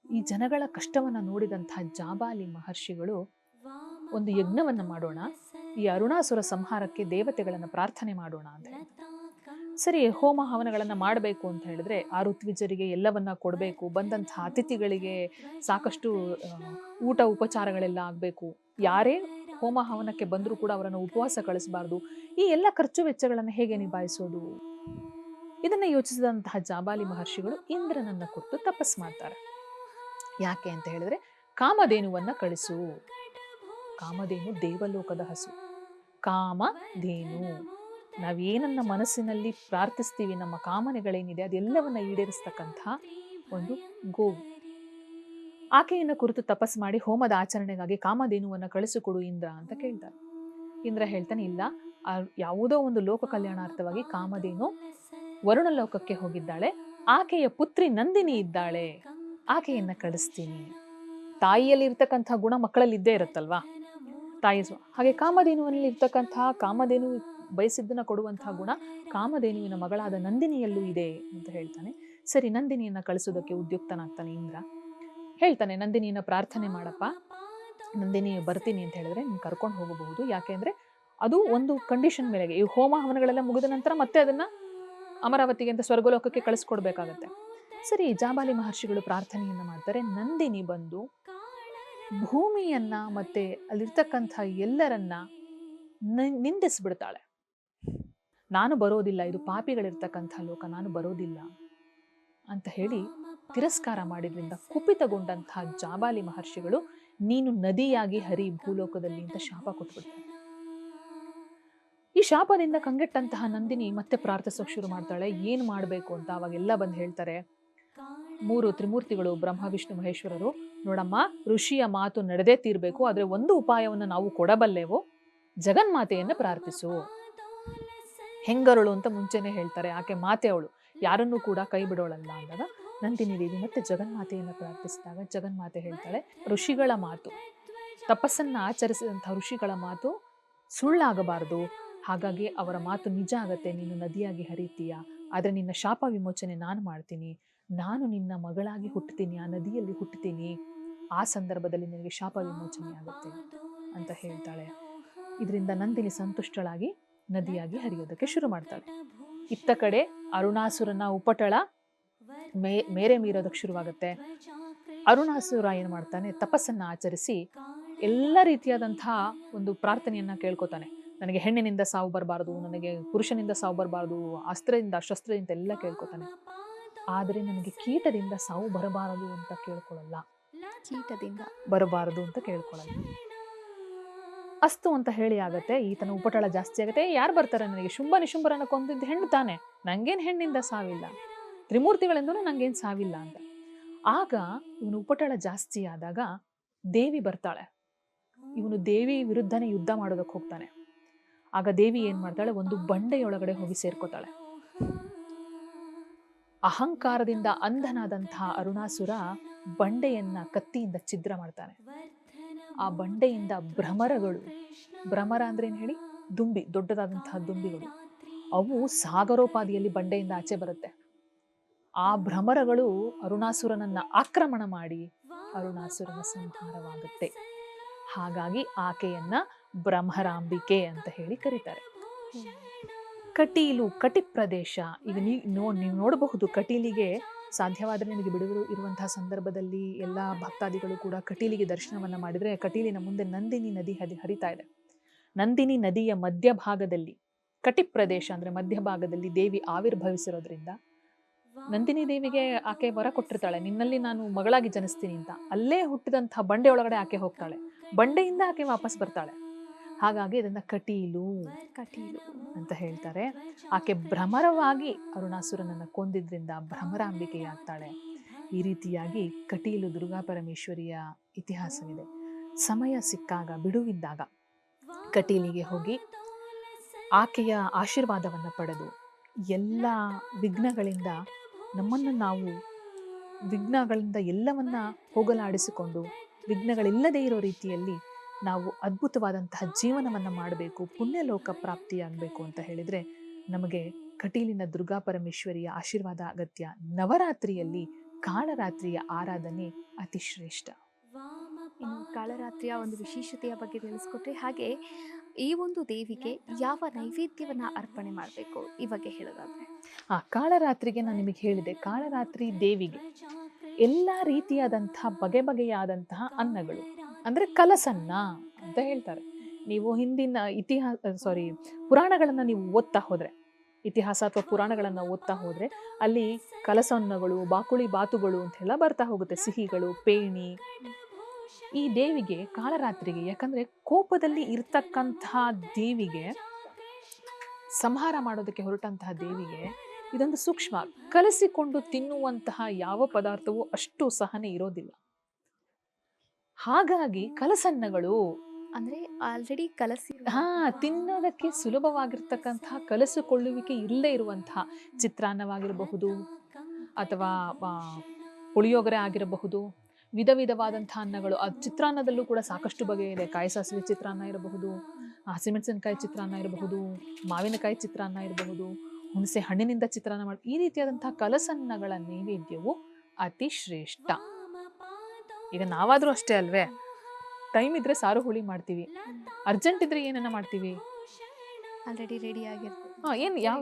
ಈ ಜನಗಳ ಕಷ್ಟವನ್ನ ನೋಡಿದಂತಹ ಜಾಬಾಲಿ ಮಹರ್ಷಿಗಳು ಒಂದು ಯಜ್ಞವನ್ನ ಮಾಡೋಣ, ಈ ಅರುಣಾಸುರ ಸಂಹಾರಕ್ಕೆ ದೇವತೆಗಳನ್ನ ಪ್ರಾರ್ಥನೆ ಮಾಡೋಣ ಅಂತ ಹೇಳ್ತಾರೆ. ಸರಿ, ಹೋಮ ಹವನಗಳನ್ನ ಮಾಡಬೇಕು ಅಂತ ಹೇಳಿದ್ರೆ ಆ ಋತ್ವಿಜರಿಗೆ ಎಲ್ಲವನ್ನ ಕೊಡಬೇಕು, ಬಂದಂತಹ ಅತಿಥಿಗಳಿಗೆ ಸಾಕಷ್ಟು ಊಟ ಉಪಚಾರಗಳೆಲ್ಲ ಆಗ್ಬೇಕು. ಯಾರೇ ಹೋಮ ಹವನಕ್ಕೆ ಬಂದರೂ ಕೂಡ ಅವರನ್ನು ಉಪವಾಸ ಕಳಿಸಬಾರ್ದು. ಈ ಎಲ್ಲ ಖರ್ಚು ವೆಚ್ಚಗಳನ್ನು ಹೇಗೆ ನಿಭಾಯಿಸೋದು? ಇದನ್ನ ಯೋಚಿಸಿದಂತಹ ಜಾಬಾಲಿ ಮಹರ್ಷಿಗಳು ಇಂದ್ರನನ್ನ ಕುರಿತು ತಪಸ್ ಮಾಡ್ತಾರೆ. ಯಾಕೆ ಅಂತ ಹೇಳಿದ್ರೆ, ಕಾಮಧೇನುವನ್ನ ಕಳಿಸು. ಕಾಮಧೇನು ದೇವಲೋಕದ ಹಸು. ಕಾಮಧೇನು, ನಾವೇನನ್ನ ಮನಸ್ಸಿನಲ್ಲಿ ಪ್ರಾರ್ಥಿಸ್ತೀವಿ, ನಮ್ಮ ಕಾಮನೆಗಳೇನಿದೆ ಅದೆಲ್ಲವನ್ನ ಈಡೇರಿಸ್ತಕ್ಕಂತಹ ಒಂದು ಗೋವು. ಆಕೆಯನ್ನ ಕುರಿತು ತಪಸ್ ಮಾಡಿ ಹೋಮದ ಆಚರಣೆಗಾಗಿ ಕಾಮಧೇನುವನ್ನ ಕಳಿಸಿಕೊಡು ಇಂದ್ರ ಅಂತ ಕೇಳ್ತಾರೆ. ಇಂದ್ರ ಹೇಳ್ತಾನೆ, ಇಲ್ಲ, ಯಾವುದೋ ಒಂದು ಲೋಕ ಕಲ್ಯಾಣಾರ್ಥವಾಗಿ ಕಾಮಧೇನು ವರುಣ ಲೋಕಕ್ಕೆ ಹೋಗಿದ್ದಾಳೆ, ಆಕೆಯ ಪುತ್ರಿ ನಂದಿನಿ ಇದ್ದಾಳೆ, ಆಕೆಯನ್ನ ಕಳಿಸ್ತೀನಿ. ತಾಯಿಯಲ್ಲಿ ಇರ್ತಕ್ಕಂತಹ ಗುಣ ಮಕ್ಕಳಲ್ಲಿ ಇದ್ದೇ ಇರುತ್ತಲ್ವಾ, ತಾಯಿ ಹಾಗೆ ಕಾಮಧೇನುವಲ್ಲಿ ಇರ್ತಕ್ಕಂತಹ, ಕಾಮಧೇನು ಬಯಸಿದ್ದನ್ನ ಕೊಡುವಂತಹ ಗುಣ ಕಾಮಧೇನುವಿನ ಮಗಳಾದ ನಂದಿನಿಯಲ್ಲೂ ಇದೆ ಅಂತ ಹೇಳ್ತಾನೆ. ಸರಿ, ನಂದಿನಿಯನ್ನ ಕಳಿಸೋದಕ್ಕೆ ಉದ್ಯುಕ್ತನಾಗ್ತಾನೆ ಇಂದ್ರ. ಹೇಳ್ತಾನೆ, ನಂದಿನಿಯನ್ನ ಪ್ರಾರ್ಥನೆ ಮಾಡಪ್ಪ, ನಂದಿನಿ ಬರ್ತೀನಿ ಅಂತ ಹೇಳಿದ್ರೆ ನೀನು ಕರ್ಕೊಂಡು ಹೋಗಬಹುದು. ಯಾಕೆಂದ್ರೆ ಅದು ಒಂದು ಕಂಡೀಷನ್ ಮೇಲೆಗೆ, ಈ ಹೋಮ ಹವನಗಳೆಲ್ಲ ಮುಗಿದ ನಂತರ ಮತ್ತೆ ಅದನ್ನ ಅಮರಾವತಿಗೆ ಅಂತ ಸ್ವರ್ಗಲೋಕಕ್ಕೆ ಕಳಿಸ್ಕೊಡ್ಬೇಕಾಗತ್ತೆ. ಸರಿ, ಜಾಬಾಲಿ ಮಹರ್ಷಿಗಳು ಪ್ರಾರ್ಥನೆಯನ್ನ ಮಾಡ್ತಾರೆ. ನಂದಿನಿ ಬಂದು ಭೂಮಿಯನ್ನ ಮತ್ತೆ ಅಲ್ಲಿರ್ತಕ್ಕಂಥ ಎಲ್ಲರನ್ನ ನಿಂದಿಸ್ಬಿಡ್ತಾಳೆ. ನಾನು ಬರೋದಿಲ್ಲ, ಇದು ಪಾಪಿಗಳಿರ್ತಕ್ಕಂಥ ಲೋಕ, ನಾನು ಬರೋದಿಲ್ಲ ಅಂತ ಹೇಳಿ ತಿರಸ್ಕಾರ ಮಾಡಿದ್ರಿಂದ ಕುಪಿತಗೊಂಡಂತಹ ಜಾಬಾಲಿ ಮಹರ್ಷಿಗಳು, ನೀನು ನದಿಯಾಗಿ ಹರಿ ಭೂಲೋಕದಲ್ಲಿ ಅಂತ ಶಾಪ ಕೊಟ್ಬಿಡ್ತಾರೆ. ಈ ಶಾಪದಿಂದ ಕಂಗೆಟ್ಟಂತಹ ನಂದಿನಿ ಮತ್ತೆ ಪ್ರಾರ್ಥಿಸೋಕೆ ಶುರು ಮಾಡ್ತಾಳೆ. ಏನ್ ಮಾಡ್ಬೇಕು ಅಂತ ಅವಾಗೆಲ್ಲ ಬಂದು ಹೇಳ್ತಾರೆ, 3 ತ್ರಿಮೂರ್ತಿಗಳು ಬ್ರಹ್ಮ ವಿಷ್ಣು ಮಹೇಶ್ವರರು, ನೋಡಮ್ಮ, ಋಷಿಯ ಮಾತು ನಡೆದೇ ತೀರ್ಬೇಕು, ಆದ್ರೆ ಒಂದು ಉಪಾಯವನ್ನು ನಾವು ಕೊಡಬಲ್ಲೆವು, ಜಗನ್ಮಾತೆಯನ್ನ ಪ್ರಾರ್ಥಿಸು. ಹೆಂಗರಳು ಅಂತ ಮುಂಚೆನೆ ಹೇಳ್ತಾರೆ, ಆಕೆ ಮಾತೆ, ಅವಳು ಯಾರನ್ನೂ ಕೂಡ ಕೈ ಬಿಡೋಳಲ್ಲ ಅಂದಾಗ ನಂದಿನಿ ದೇವಿ ಮತ್ತೆ ಜಗನ್ಮಾತೆಯನ್ನ ಪ್ರಾರ್ಥಿಸಿದಾಗ ಜಗನ್ಮಾತೆ ಹೇಳ್ತಾಳೆ, ಋಷಿಗಳ ಮಾತು, ತಪಸ್ಸನ್ನ ಆಚರಿಸಿದಂತಹ ಋಷಿಗಳ ಮಾತು ಸುಳ್ಳಾಗಬಾರದು, ಹಾಗಾಗಿ ಅವರ ಮಾತು ನಿಜ ಆಗತ್ತೆ, ನೀನು ನದಿಯಾಗಿ ಹರಿತೀಯ, ಆದ್ರೆ ನಿನ್ನ ಶಾಪ ವಿಮೋಚನೆ ನಾನು ಮಾಡ್ತೀನಿ, ನಾನು ನಿನ್ನ ಮಗಳಾಗಿ ಹುಟ್ಟುತ್ತೀನಿ, ಆ ನದಿಯಲ್ಲಿ ಹುಟ್ಟುತ್ತೀನಿ, ಆ ಸಂದರ್ಭದಲ್ಲಿ ನಿನಗೆ ಶಾಪ ವಿಮೋಚನೆ ಆಗುತ್ತೆ ಅಂತ ಹೇಳ್ತಾಳೆ. ಇದರಿಂದ ನಂದಿನಿ ಸಂತುಷ್ಟಳಾಗಿ ನದಿಯಾಗಿ ಹರಿಯೋದಕ್ಕೆ ಶುರು ಮಾಡ್ತಾಳೆ. ಇತ್ತ ಕಡೆ ಅರುಣಾಸುರನ ಉಪಟಳ ಮೇರೆ ಮೀರೋದಕ್ಕೆ ಶುರುವಾಗುತ್ತೆ. ಅರುಣಾಸುರ ಏನ್ ಮಾಡ್ತಾನೆ, ತಪಸ್ಸನ್ನ ಆಚರಿಸಿ ಎಲ್ಲ ರೀತಿಯಾದಂತಹ ಒಂದು ಪ್ರಾರ್ಥನೆಯನ್ನ ಕೇಳ್ಕೊತಾನೆ. ನನಗೆ ಹೆಣ್ಣಿನಿಂದ ಸಾವು ಬರಬಾರದು, ನನಗೆ ಪುರುಷನಿಂದ ಸಾವು ಬರಬಾರದು, ಅಸ್ತ್ರದಿಂದ ಶಸ್ತ್ರದಿಂದ ಎಲ್ಲ ಕೇಳ್ಕೊತಾನೆ. ಆದ್ರೆ ನನಗೆ ಕೀಟದಿಂದ ಸಾವು ಬರಬಾರದು ಅಂತ ಕೇಳ್ಕೊಳ್ಳಲ್ಲ, ಕೀಟದಿಂದ ಬರಬಾರದು ಅಂತ ಕೇಳ್ಕೊಳ್ಳಲ್ಲ. ಅಸ್ತು ಅಂತ ಹೇಳಿ ಆಗತ್ತೆ, ಈತನ ಉಪಟಳ ಜಾಸ್ತಿ ಆಗತ್ತೆ. ಯಾರು ಬರ್ತಾರೆ ನನಗೆ? ಶುಂಭ ನಿಶುಂಭರನ್ನ ಕೊಂದಿದ್ದು ಹೆಣ್ಣು ತಾನೆ, ನಂಗೇನ್ ಹೆಣ್ಣಿಂದ ಸಾವಿಲ್ಲ, ತ್ರಿಮೂರ್ತಿಗಳಿಂದಲೂ ನಂಗೇನ್ ಸಾವಿಲ್ಲ ಅಂತ. ಆಗ ಇವನು ಉಪಟಳ ಜಾಸ್ತಿ ಆದಾಗ ದೇವಿ ಬರ್ತಾಳೆ. ಇವನು ದೇವಿ ವಿರುದ್ಧನೇ ಯುದ್ಧ ಮಾಡೋದಕ್ಕೆ ಹೋಗ್ತಾನೆ. ಆಗ ದೇವಿ ಏನ್ ಮಾಡ್ತಾಳೆ, ಒಂದು ಬಂಡೆಯೊಳಗಡೆ ಹೋಗಿ ಸೇರ್ಕೋತಾಳೆ. ಅಹಂಕಾರದಿಂದ ಅಂಧನಾದಂತಹ ಅರುಣಾಸುರ ಬಂಡೆಯನ್ನ ಕತ್ತಿಯಿಂದ ಛಿದ್ರ ಮಾಡ್ತಾನೆ. ಆ ಬಂಡೆಯಿಂದ ಭ್ರಮರಗಳು, ಭ್ರಮರ ಅಂದ್ರೆ ಏನ್ ಹೇಳಿ, ದುಂಬಿ, ದೊಡ್ಡದಾದಂತಹ ದುಂಬಿಗಳು, ಅವು ಸಾಗರೋಪಾದಿಯಲ್ಲಿ ಬಂಡೆಯಿಂದ ಆಚೆ ಬರುತ್ತೆ. ಆ ಭ್ರಮರಗಳು ಅರುಣಾಸುರನನ್ನ ಆಕ್ರಮಣ ಮಾಡಿ ಅರುಣಾಸುರನ ಸಂಹಾರವಾಗುತ್ತೆ. ಹಾಗಾಗಿ ಆಕೆಯನ್ನ ಬ್ರಹ್ಮರಾಂಬಿಕೆ ಅಂತ ಹೇಳಿ ಕರೀತಾರೆ. ಕಟೀಲು, ಕಟಿ ಪ್ರದೇಶ. ಈಗ ನೀವು ನೋಡಬಹುದು, ಕಟೀಲಿಗೆ ಸಾಧ್ಯವಾದರೆ ನಿಮಗೆ ಬಿಡುಗಡೆ ಇರುವಂತಹ ಸಂದರ್ಭದಲ್ಲಿ ಎಲ್ಲ ಭಕ್ತಾದಿಗಳು ಕೂಡ ಕಟೀಲಿಗೆ ದರ್ಶನವನ್ನ ಮಾಡಿದ್ರೆ, ಕಟೀಲಿನ ಮುಂದೆ ನಂದಿನಿ ನದಿ ಹರಿತಾ ಇದೆ. ನಂದಿನಿ ನದಿಯ ಮಧ್ಯಭಾಗದಲ್ಲಿ, ಕಟಿ ಪ್ರದೇಶ ಅಂದ್ರೆ ಮಧ್ಯಭಾಗದಲ್ಲಿ ದೇವಿ ಆವಿರ್ಭವಿಸಿರೋದ್ರಿಂದ ನಂದಿನಿ ದೇವಿಗೆ ಆಕೆ ವರ ಕೊಟ್ಟಿರ್ತಾಳೆ, ನಿನ್ನಲ್ಲಿ ನಾನು ಮಗಳಾಗಿ ಜನಿಸ್ತೀನಿ ಅಂತ. ಅಲ್ಲೇ ಹುಟ್ಟಿದಂತಹ ಬಂಡೆ ಒಳಗಡೆ ಆಕೆ ಹೋಗ್ತಾಳೆ, ಬಂಡೆಯಿಂದ ಆಕೆ ವಾಪಸ್ ಬರ್ತಾಳೆ. ಹಾಗಾಗಿ ಇದನ್ನ ಕಟೀಲು ಅಂತ ಹೇಳ್ತಾರೆ. ಆಕೆ ಭ್ರಮರವಾಗಿ ಅರುಣಾಸುರನನ್ನ ಕೊಂದಿದ್ರಿಂದ ಭ್ರಮರಾಂಬಿಕೆಯಾಗ್ತಾಳೆ. ಈ ರೀತಿಯಾಗಿ ಕಟೀಲು ದುರ್ಗಾ ಪರಮೇಶ್ವರಿಯ ಇತಿಹಾಸವಿದೆ. ಸಮಯ ಸಿಕ್ಕಾಗ, ಬಿಡುವಿದ್ದಾಗ ಕಟೀಲಿಗೆ ಹೋಗಿ ಆಕೆಯ ಆಶೀರ್ವಾದವನ್ನ ಪಡೆದು ಎಲ್ಲ ವಿಘ್ನಗಳಿಂದ ನಮ್ಮನ್ನು ನಾವು, ವಿಘ್ನಗಳಿಂದ ಎಲ್ಲವನ್ನ ಹೋಗಲಾಡಿಸಿಕೊಂಡು ವಿಘ್ನಗಳಿಲ್ಲದೆ ಇರೋ ರೀತಿಯಲ್ಲಿ ನಾವು ಅದ್ಭುತವಾದಂತಹ ಜೀವನವನ್ನ ಮಾಡಬೇಕು, ಪುಣ್ಯಲೋಕ ಪ್ರಾಪ್ತಿಯಾಗಬೇಕು ಅಂತ ಹೇಳಿದ್ರೆ ನಮಗೆ ಕಟೀಲಿನ ದುರ್ಗಾ ಪರಮೇಶ್ವರಿಯ ಆಶೀರ್ವಾದ ಅಗತ್ಯ. ನವರಾತ್ರಿಯಲ್ಲಿ ಕಾಳರಾತ್ರಿಯ ಆರಾಧನೆ ಅತಿ ಶ್ರೇಷ್ಠ. ಇನ್ನು ಕಾಳರಾತ್ರಿಯ ಒಂದು ವಿಶೇಷತೆಯ ಬಗ್ಗೆ ತಿಳಿಸ್ಕೊಟ್ರೆ, ಹಾಗೆ ಈ ಒಂದು ದೇವಿಗೆ ಯಾವ ನೈವೇದ್ಯವನ್ನ ಅರ್ಪಣೆ ಮಾಡಬೇಕು ಈ ಬಗ್ಗೆ ಹೇಳೋದಾದ್ರೆ? ಕಾಳರಾತ್ರಿಗೆ ನಾನು ನಿಮಗೆ ಹೇಳಿದೆ, ಕಾಳರಾತ್ರಿ ದೇವಿಗೆ ಎಲ್ಲ ರೀತಿಯಾದಂತಹ ಬಗೆಯಾದಂತಹ ಅನ್ನಗಳು, ಅಂದ್ರೆ ಕಲಸನ್ನ ಅಂತ ಹೇಳ್ತಾರೆ. ನೀವು ಹಿಂದಿನ ಪುರಾಣಗಳನ್ನ ನೀವು ಓದ್ತಾ ಹೋದ್ರೆ, ಇತಿಹಾಸ ಅಥವಾ ಪುರಾಣಗಳನ್ನು ಓದ್ತಾ ಹೋದರೆ ಅಲ್ಲಿ ಕಲಸನ್ನಗಳು, ಬಾಕುಳಿ ಬಾತುಗಳು ಅಂತೆಲ್ಲ ಬರ್ತಾ ಹೋಗುತ್ತೆ, ಸಿಹಿಗಳು, ಪೇಣಿ. ಈ ದೇವಿಗೆ ಕಾಳರಾತ್ರಿಗೆ, ಯಾಕಂದ್ರೆ ಕೋಪದಲ್ಲಿ ಇರ್ತಕ್ಕಂತಹ ದೇವಿಗೆ, ಸಂಹಾರ ಮಾಡೋದಕ್ಕೆ ಹೊರಟಂತಹ ದೇವಿಗೆ ಇದೊಂದು ಸೂಕ್ಷ್ಮ. ಕಲಸಿಕೊಂಡು ತಿನ್ನುವಂತಹ ಯಾವ ಪದಾರ್ಥವೂ ಅಷ್ಟು ಸಹನೆ ಇರೋದಿಲ್ಲ. ಹಾಗಾಗಿ ಕಲಸನ್ನಗಳು ಅಂದ್ರೆ ಆಲ್ರೆಡಿ ಕಲಸಿ ತಿನ್ನೋದಕ್ಕೆ ಸುಲಭವಾಗಿರ್ತಕ್ಕಂತಹ, ಕಲಸಿಕೊಳ್ಳುವಿಕೆ ಇಲ್ಲದೆ ಇರುವಂತಹ ಚಿತ್ರಾನ್ನವಾಗಿರಬಹುದು ಅಥವಾ ಪುಳಿಯೋಗರೆ ಆಗಿರಬಹುದು, ವಿಧ ವಿಧವಾದಂತಹ ಅನ್ನಗಳು. ಆ ಚಿತ್ರಾನ್ನದಲ್ಲೂ ಕೂಡ ಸಾಕಷ್ಟು ಬಗೆ ಇದೆ. ಕಾಯಿ ಸಾಸಿವೆ ಚಿತ್ರಾನ್ನ ಇರಬಹುದು, ಹಸಿಮೆಣಸಿನಕಾಯಿ ಚಿತ್ರಾನ್ನ ಇರಬಹುದು, ಮಾವಿನಕಾಯಿ ಚಿತ್ರಾನ್ನ ಇರಬಹುದು, ಹುಣಸೆ ಹಣ್ಣಿನಿಂದ ಚಿತ್ರಾನ್ನ ಮಾಡಿ, ಈ ರೀತಿಯಾದಂತಹ ಕಲಸನ್ನಗಳ ನೈವೇದ್ಯವು ಅತಿ ಶ್ರೇಷ್ಠ. ಈಗ ನಾವಾದ್ರೂ ಅಷ್ಟೇ ಅಲ್ವೇ, ಟೈಮ್ ಇದ್ರೆ ಸಾರು ಹುಳಿ ಮಾಡ್ತೀವಿ, ಅರ್ಜೆಂಟ್ ಇದ್ರೆ ಏನನ್ನ ಮಾಡ್ತೀವಿ, ಆಲ್ರೆಡಿ ರೆಡಿ ಆಗಿರ್ತದೆ. ಯಾವ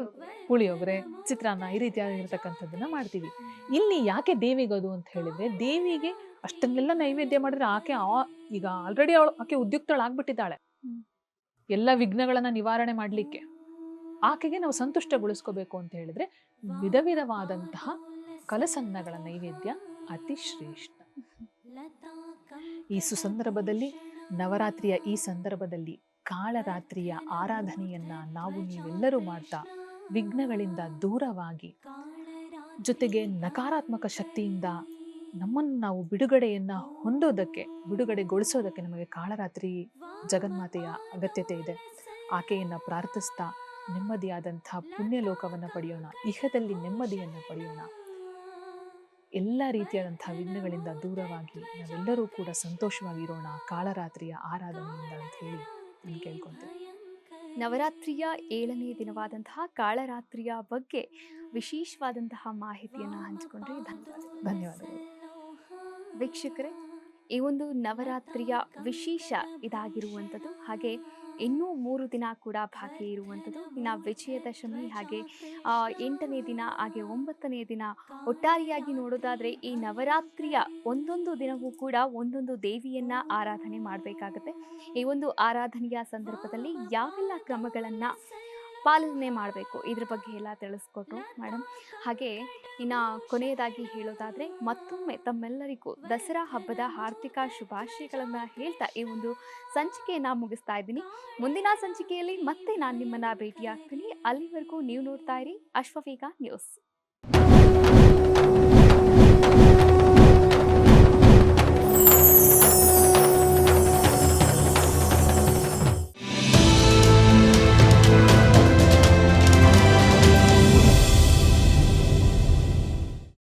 ಪುಳಿಯೋಗರೆ, ಚಿತ್ರಾನ್ನ, ಈ ರೀತಿಯಾಗಿರ್ತಕ್ಕಂಥದ್ದನ್ನ ಮಾಡ್ತೀವಿ. ಇಲ್ಲಿ ಯಾಕೆ ದೇವಿಗದು ಅಂತ ಹೇಳಿದ್ರೆ, ದೇವಿಗೆ ಅಷ್ಟನ್ನೆಲ್ಲ ನೈವೇದ್ಯ ಮಾಡಿದ್ರೆ ಆಕೆ ಈಗ ಆಲ್ರೆಡಿ ಆಕೆ ಉದ್ಯುಕ್ತಳಾಗ್ಬಿಟ್ಟಿದ್ದಾಳೆ ಎಲ್ಲ ವಿಘ್ನಗಳನ್ನ ನಿವಾರಣೆ ಮಾಡ್ಲಿಕ್ಕೆ. ಆಕೆಗೆ ನಾವು ಸಂತುಷ್ಟಗೊಳಿಸ್ಕೋಬೇಕು ಅಂತ ಹೇಳಿದ್ರೆ ವಿಧ ವಿಧವಾದಂತಹ ಕಲಸನ್ನಗಳ ನೈವೇದ್ಯ ಅತಿ ಶ್ರೇಷ್ಠ. ಈ ಸುಸಂದರ್ಭದಲ್ಲಿ, ನವರಾತ್ರಿಯ ಈ ಸಂದರ್ಭದಲ್ಲಿ ಕಾಳರಾತ್ರಿಯ ಆರಾಧನೆಯನ್ನ ನಾವು ನೀವೆಲ್ಲರೂ ಮಾಡ್ತಾ ವಿಘ್ನಗಳಿಂದ ದೂರವಾಗಿ, ಜೊತೆಗೆ ನಕಾರಾತ್ಮಕ ಶಕ್ತಿಯಿಂದ ನಮ್ಮನ್ನು ನಾವು ಬಿಡುಗಡೆಗೊಳಿಸೋದಕ್ಕೆ ನಮಗೆ ಕಾಳರಾತ್ರಿ ಜಗನ್ಮಾತೆಯ ಅಗತ್ಯತೆ ಇದೆ. ಆಕೆಯನ್ನ ಪ್ರಾರ್ಥಿಸ್ತಾ ನೆಮ್ಮದಿಯಾದಂತಹ ಪುಣ್ಯಲೋಕವನ್ನು ಪಡೆಯೋಣ, ಇಹದಲ್ಲಿ ನೆಮ್ಮದಿಯನ್ನು ಪಡೆಯೋಣ. ಎಲ್ಲ ರೀತಿಯಾದಂತಹ ವಿಘ್ನಗಳಿಂದ ದೂರವಾಗಿ ನಾವೆಲ್ಲರೂ ಕೂಡ ಸಂತೋಷವಾಗಿರೋಣ ಕಾಳರಾತ್ರಿಯ ಆರಾಧನೆಯಿಂದ ಅಂತ ಹೇಳಿ ನಾನು ಕೇಳ್ಕೊಳ್ತೇನೆ. ನವರಾತ್ರಿಯ 7ನೇ ದಿನವಾದಂತಹ ಕಾಳರಾತ್ರಿಯ ಬಗ್ಗೆ ವಿಶೇಷವಾದಂತಹ ಮಾಹಿತಿಯನ್ನು ಹಂಚಿಕೊಂಡ್ರೆ ಧನ್ಯವಾದಗಳು. ವೀಕ್ಷಕರೇ, ಈ ಒಂದು ನವರಾತ್ರಿಯ ವಿಶೇಷ ಇದಾಗಿರುವಂಥದ್ದು. ಹಾಗೆ ಇನ್ನೂ 3 ದಿನ ಕೂಡ ಬಾಕಿ ಇರುವಂಥದ್ದು. ಇನ್ನು ವಿಜಯದಶಮಿ, ಹಾಗೆ 8ನೇ ದಿನ, ಹಾಗೆ 9ನೇ ದಿನ. ಒಟ್ಟಾರೆಯಾಗಿ ನೋಡೋದಾದರೆ ಈ ನವರಾತ್ರಿಯ ಒಂದೊಂದು ದಿನವೂ ಕೂಡ ಒಂದೊಂದು ದೇವಿಯನ್ನು ಆರಾಧನೆ ಮಾಡಬೇಕಾಗತ್ತೆ. ಈ ಒಂದು ಆರಾಧನೆಯ ಸಂದರ್ಭದಲ್ಲಿ ಯಾವೆಲ್ಲ ಕ್ರಮಗಳನ್ನು ಪಾಲನೆ ಮಾಡಬೇಕು, ಇದ್ರ ಬಗ್ಗೆ ಎಲ್ಲ ತಿಳಿಸ್ಕೊಟ್ರು ಮೇಡಮ್. ಹಾಗೆ ಇನ್ನು ಕೊನೆಯದಾಗಿ ಹೇಳೋದಾದರೆ, ಮತ್ತೊಮ್ಮೆ ತಮ್ಮೆಲ್ಲರಿಗೂ ದಸರಾ ಹಬ್ಬದ ಹಾರ್ದಿಕ ಶುಭಾಶಯಗಳನ್ನು ಹೇಳ್ತಾ ಈ ಒಂದು ಸಂಚಿಕೆಯನ್ನು ಮುಗಿಸ್ತಾ ಇದ್ದೀನಿ. ಮುಂದಿನ ಸಂಚಿಕೆಯಲ್ಲಿ ಮತ್ತೆ ನಾನು ನಿಮ್ಮನ್ನು ಭೇಟಿಯಾಗ್ತೀನಿ. ಅಲ್ಲಿವರೆಗೂ ನೀವು ನೋಡ್ತಾ ಇರಿ ಅಶ್ವವೇಗ ನ್ಯೂಸ್.